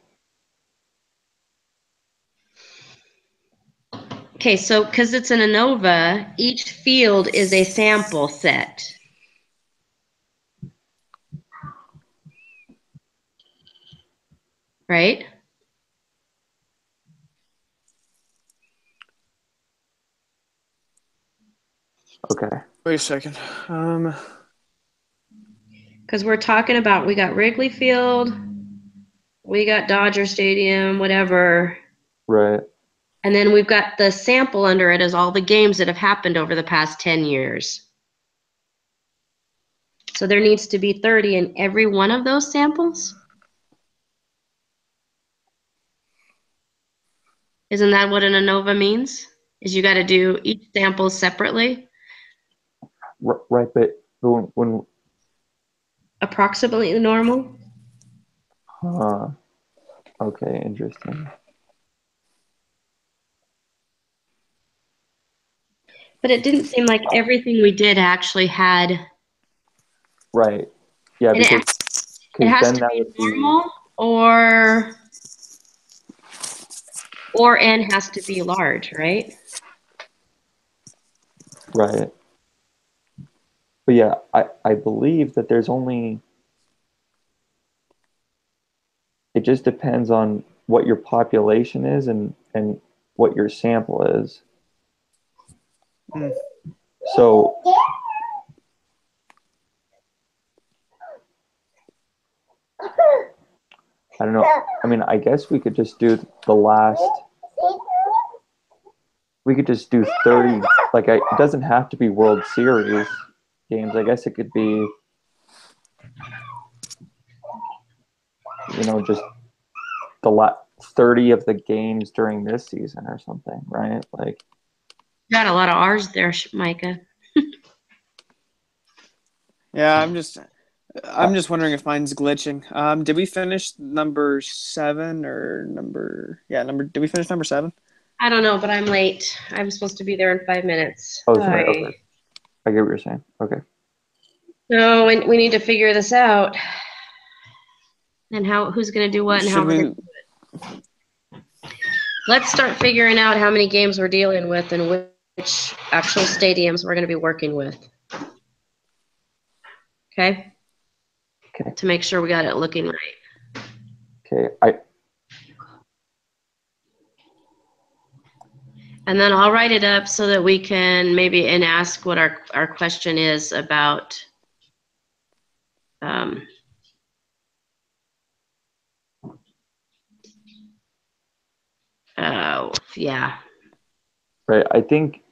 Okay, so because it's an ANOVA, each field is a sample set. Right? Okay. Wait a second. Because we're talking about, we got Wrigley Field, we got Dodger Stadium, whatever. Right. And then we've got the sample under it as all the games that have happened over the past 10 years. So there needs to be 30 in every one of those samples? Isn't that what an ANOVA means? Is you got to do each sample separately? Right, but when Approximately normal? Okay, interesting. But it didn't seem like everything we did actually had. Right. Yeah, because it has then to that be would be normal or N has to be large, right? right. But yeah, I believe that there's only, it just depends on what your population is and what your sample is. So I don't know. I mean, I guess we could just do we could just do 30, like it doesn't have to be World Series games. I guess it could be, just the 30 of the games during this season or something, right? Like, You got a lot of R's there, Micah. Yeah, I'm just wondering if mine's glitching. Did we finish number 7 or did we finish number 7? I don't know, but I'm late. I'm supposed to be there in 5 minutes. oh, sorry. Okay. I get what you're saying. Okay. So we need to figure this out. And who's going to do what and how we're going to do it. Let's start figuring out how many games we're dealing with and which actual stadiums we're going to be working with. Okay? Okay. To make sure we got it looking right. Okay. And then I'll write it up so that we can maybe and ask what our question is about. Yeah. Right. I think.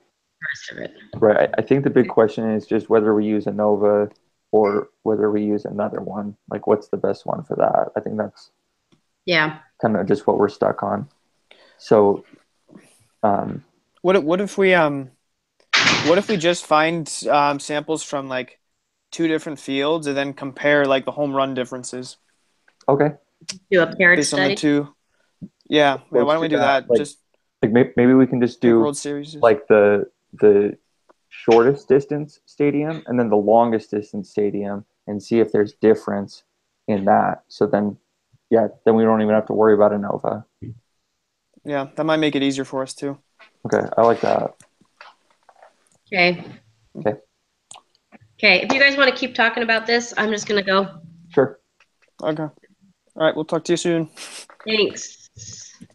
Rest of it. Right. I think the big question is just whether we use ANOVA or whether we use another one. Like, what's the best one for that? I think that's kind of just what we're stuck on. So, what if we just find samples from like 2 different fields and then compare like the home run differences? Okay. Do a paired based on the study. two. Yeah. Why don't we do that? Like, Just maybe we can just pick do World Series. like the shortest distance stadium and then the longest distance stadium and see if there's difference in that. So then, then we don't even have to worry about ANOVA. Yeah, that might make it easier for us too. Okay, I like that. Okay. Okay. Okay. If you guys want to keep talking about this, I'm just gonna go. Sure. Okay. All right. We'll talk to you soon. Thanks.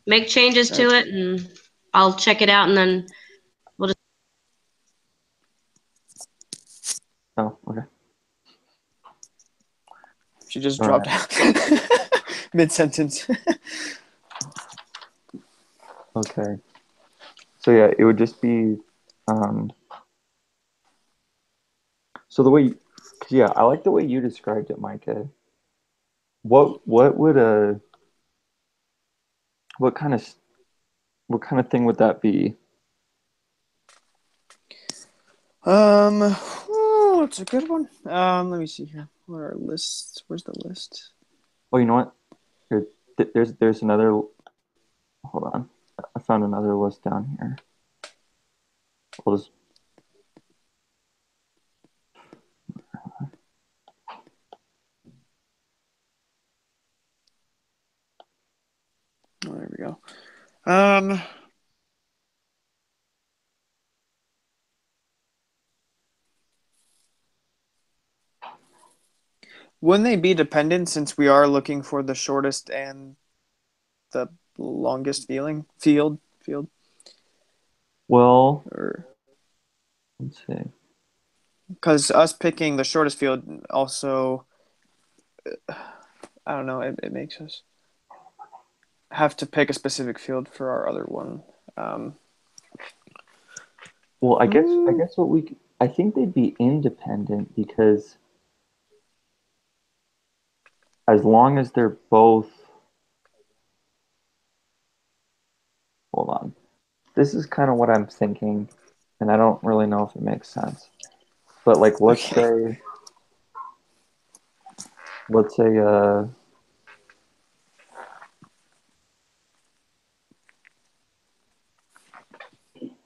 Make changes to it, and I'll check it out, and then we'll just. Oh, okay. She just All dropped right. out mid-sentence. Okay. So yeah, it would just be so the way, I like the way you described it, Micah. What would what kind of thing would that be? It's a good one. Let me see here. What are our lists? Where's the list? Oh, you know what? Here, there's another. Hold on, I found another list down here. We'll just. Oh, there we go. Wouldn't they be dependent since we are looking for the shortest and the longest field? Well, Or let's see. because us picking the shortest field also, I don't know, it makes us have to pick a specific field for our other one. Well, I guess I think they'd be independent because as long as they're both. Hold on. This is kind of what I'm thinking, and I don't really know if it makes sense. But like, Okay. let's say,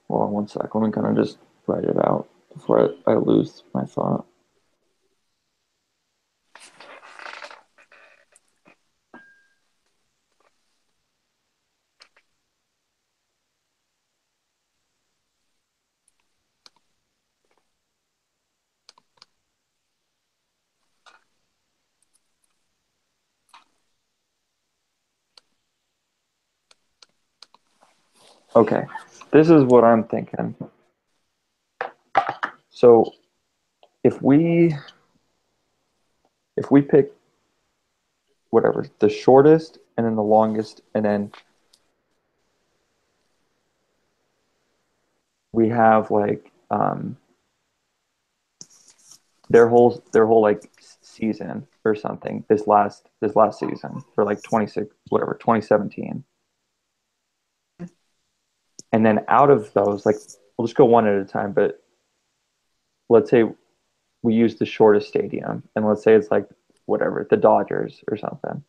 hold on one sec. Let me kind of just write it out before I lose my thought. Okay, this is what I'm thinking. So if we pick whatever the shortest and then the longest, and then we have like their whole like season or something this last season for like 26 whatever 2017, and then out of those, like, we'll just go one at a time, but let's say we use the shortest stadium, and let's say it's like whatever the Dodgers or something,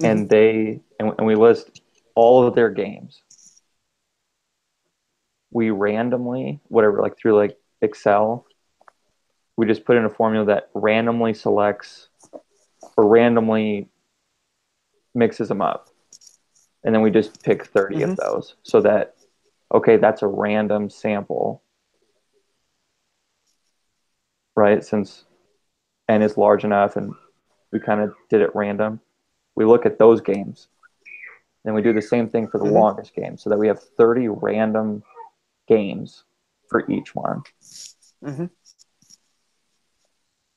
and we list all of their games. We randomly, whatever, like through like Excel, we just put in a formula that randomly selects or randomly mixes them up, and then we just pick 30 of those, so that, okay, that's a random sample, right? Since n is large enough and we kind of did it random, we look at those games Then we do the same thing for the Mm-hmm. longest game, so that we have 30 random games for each one. Mm-hmm.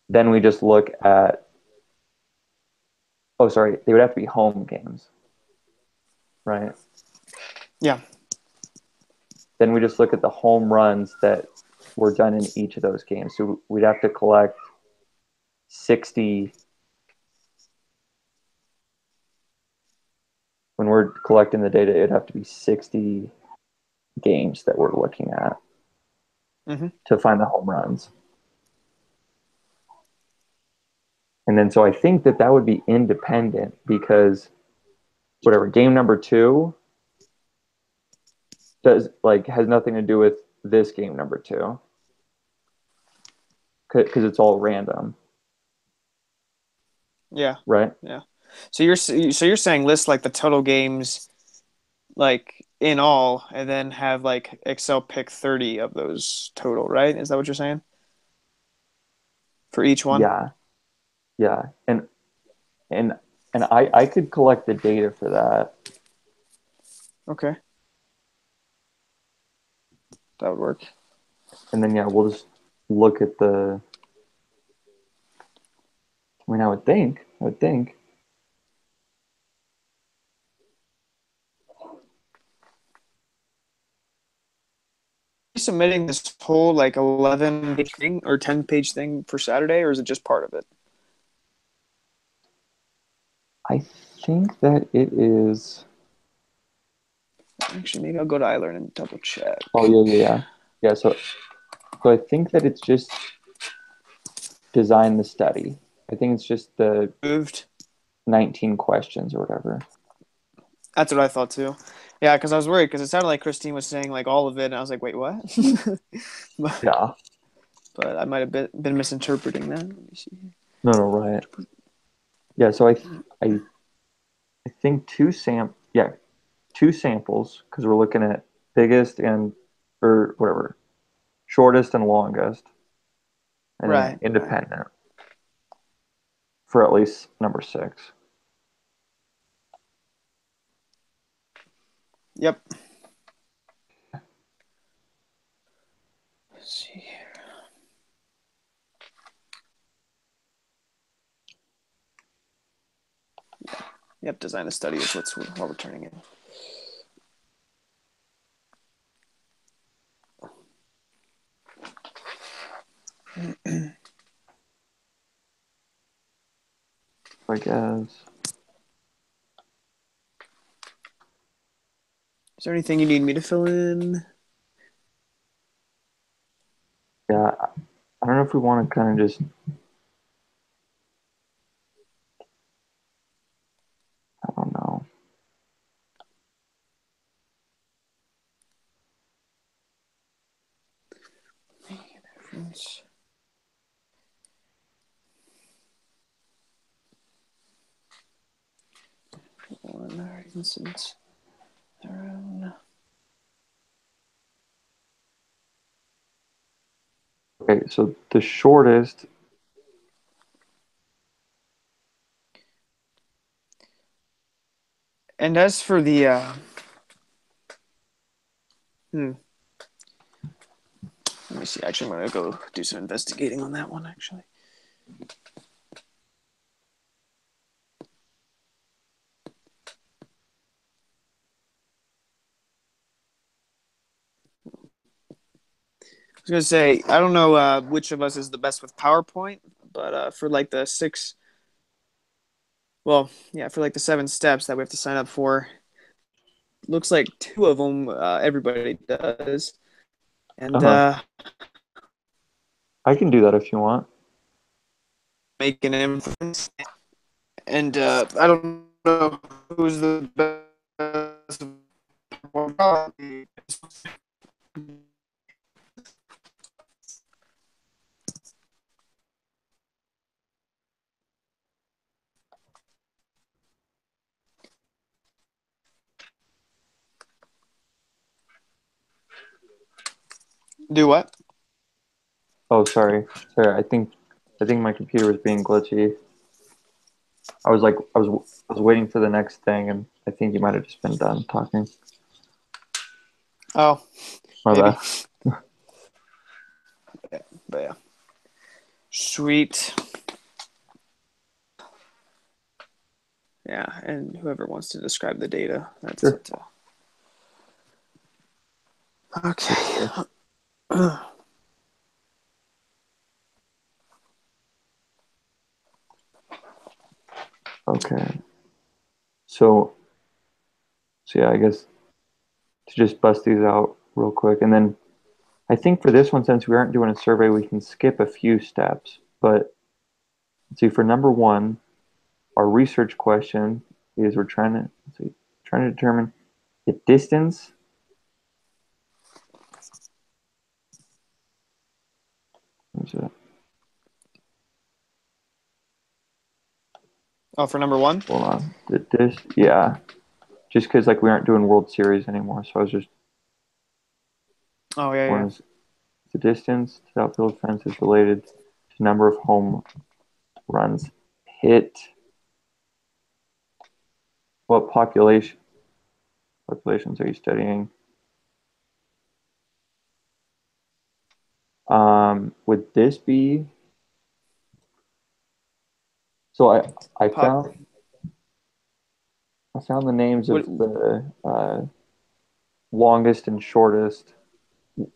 Then we just look at, oh, sorry, they would have to be home games, right? Yeah. Then we just look at the home runs that were done in each of those games. So we'd have to collect 60. When we're collecting the data, it'd have to be 60 games that we're looking at Mm-hmm. to find the home runs. And then so I think that that would be independent because whatever game number 2 does like has nothing to do with this game number 2 because it's all random, Yeah. right? Yeah. So you're saying list like the total games like in all, and then have like Excel pick 30 of those total, right? Is that what you're saying? For each one? Yeah, yeah, and and I could collect the data for that. Okay. That would work. And then yeah, we'll just look at the. I mean, I would think. Submitting this whole like 11-page thing or 10-page thing for Saturday, or is it just part of it? I think that it is. Actually, maybe I'll go to iLearn and double check. Oh yeah. So I think that it's just design the study. I think it's just the Moved. 19 questions or whatever. That's what I thought too. Yeah, because I was worried because it sounded like Christine was saying like all of it, and I was like, wait, what? but, Yeah. but I might have been misinterpreting that. Let me see. No, right. Yeah. So I think two samples because we're looking at biggest and or whatever, shortest and longest, and then Right. independent for at least number 6. Yep. Let's see. Yep. Design a study is what we're turning in. I guess. Is there anything you need me to fill in? Yeah. I don't know if we want to kind of just. I don't know. One instance. Okay, so the shortest. And as for the let me see. Actually, I'm gonna go do some investigating on that one. Actually, I was gonna say I don't know which of us is the best with PowerPoint, but for like the six, well, yeah, for like the 7 steps that we have to sign up for, looks like 2 of them everybody does, and Uh-huh. I can do that if you want. make an inference. And I don't know who's the best. Do what? Oh, sorry. I think my computer was being glitchy. I was waiting for the next thing, and I think you might have just been done talking. Oh, My maybe. bad. But yeah. Sweet. Yeah, and whoever wants to describe the data, that's Sure. it. Okay. Okay. So yeah, I guess to just bust these out real quick, and then I think for this one, since we aren't doing a survey, we can skip a few steps. But let's see, for number one, our research question is we're trying to determine the distance. Where's it? Oh, for number one? Hold on. Yeah. Just because like we aren't doing World Series anymore, so I was just Oh, yeah. wondering the distance to outfield fence is related to number of home runs hit. What populations are you studying? Would this be so? I Pop. found the names What, of the longest and shortest.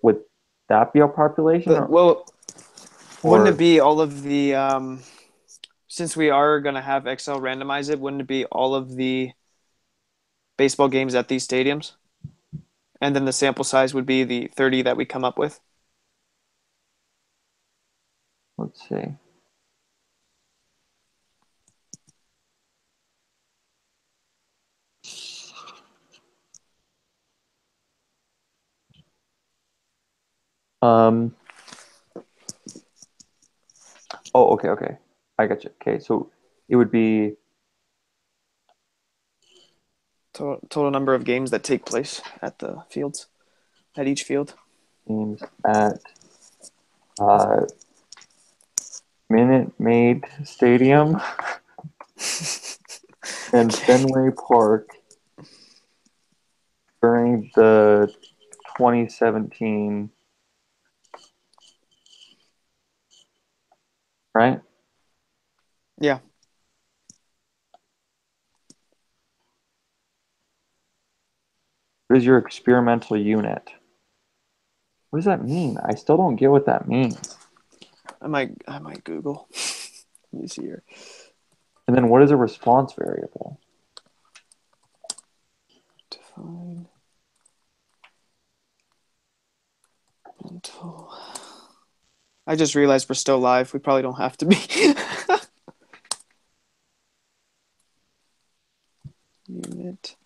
Would that be a population, well, wouldn't it or be all of the since we are gonna have Excel randomize it, wouldn't it be all of the baseball games at these stadiums? And then the sample size would be the 30 that we come up with. let's see. Um. Oh, okay. I got you. Okay, so it would be Total number of games that take place at the fields, at each field. games at uh, Minute Maid Stadium and Okay. Fenway Park during the 2017, right? Yeah. What is your experimental unit? What does that mean? I still don't get what that means. I might Google. Let me see here. And then what is a response variable? Define mental. I just realized we're still live. We probably don't have to be. Unit.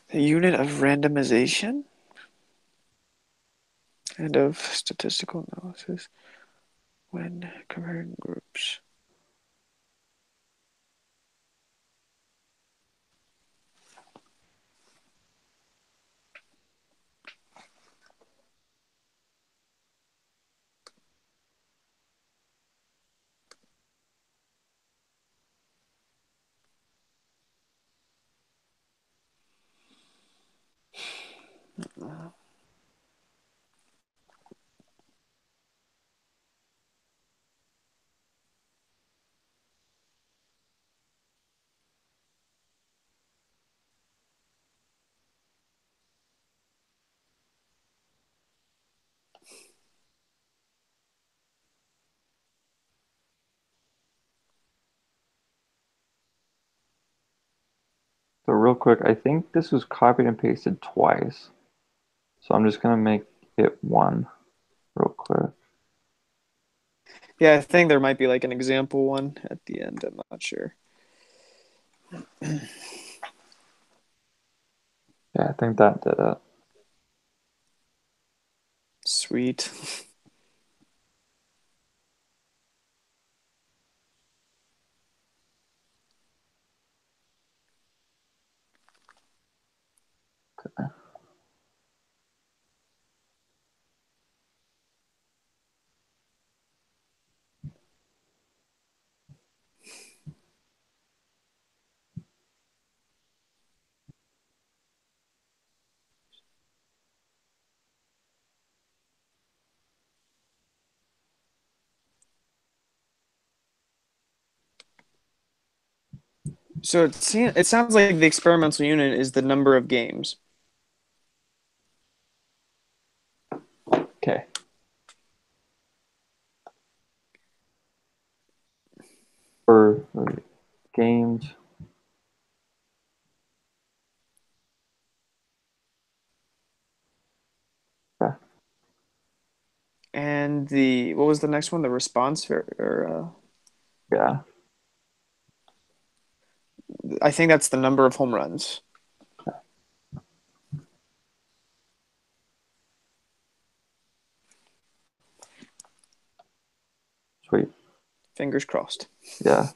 The unit of randomization and of statistical analysis when comparing groups. So real quick, I think this was copied and pasted twice. So I'm just gonna make it one real quick. Yeah, I think there might be like an example one at the end. I'm not sure. Yeah, I think that did it. Sweet. So it sounds like the experimental unit is the number of games. Okay. For the games. Okay. And what was the next one? The response or Yeah. I think that's the number of home runs. Sweet. Fingers crossed. Yeah.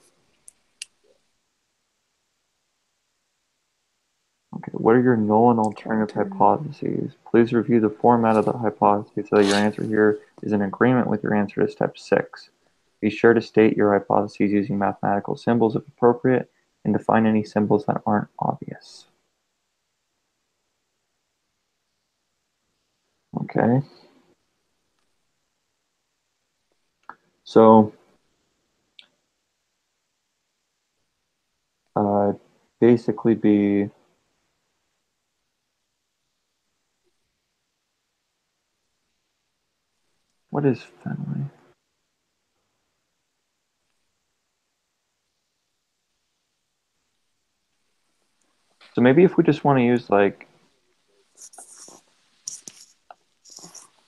Okay. What are your null and alternative hypotheses? Please review the format of the hypothesis so that your answer here is in agreement with your answer to step 6. Be sure to state your hypotheses using mathematical symbols if appropriate, and define any symbols that aren't obvious. Okay. So, uh, basically be what is Fenway? So maybe if we just want to use like,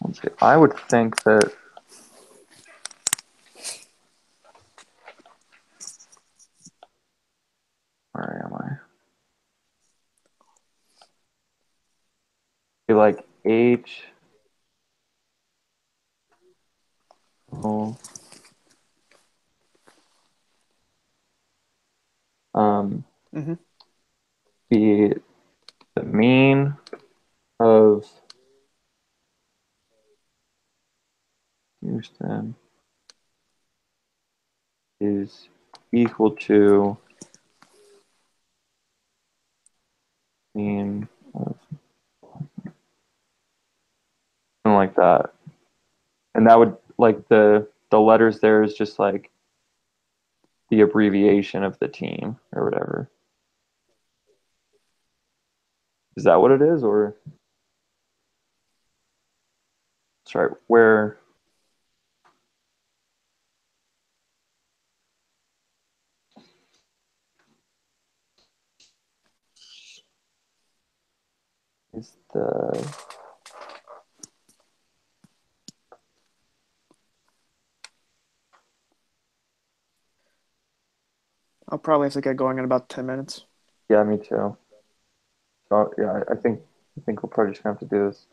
let's see, I would think that, where am I? Be like H, O, Hmm. be the mean of Houston is equal to mean of something like that. And that would like the letters there is just like the abbreviation of the team or whatever. Is that what it is, or sorry, where is the I'll probably have to get going in about 10 minutes. yeah, me too. So yeah, I think we're probably just gonna have to do this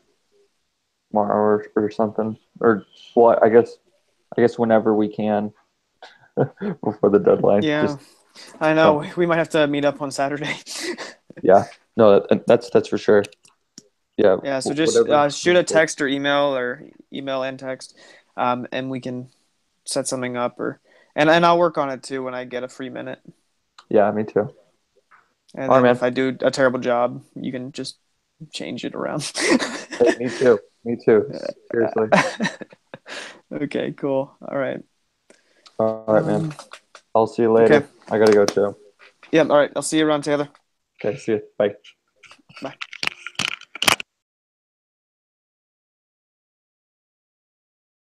tomorrow or something. Or well, I guess whenever we can before the deadline. Yeah, Just I so know. We might have to meet up on Saturday. yeah. No, that's for sure. Yeah, Yeah, so just whatever. shoot a text or email and text, and we can set something up and I'll work on it too when I get a free minute. Yeah, me too. And All right, then man. if I do a terrible job, you can just change it around. Hey, me too. Me too. Seriously. Okay, cool. All right. All right, man. I'll see you Okay. later. I gotta go too. Yeah, all right. I'll see you around, Taylor. Okay, see you. Bye. Bye.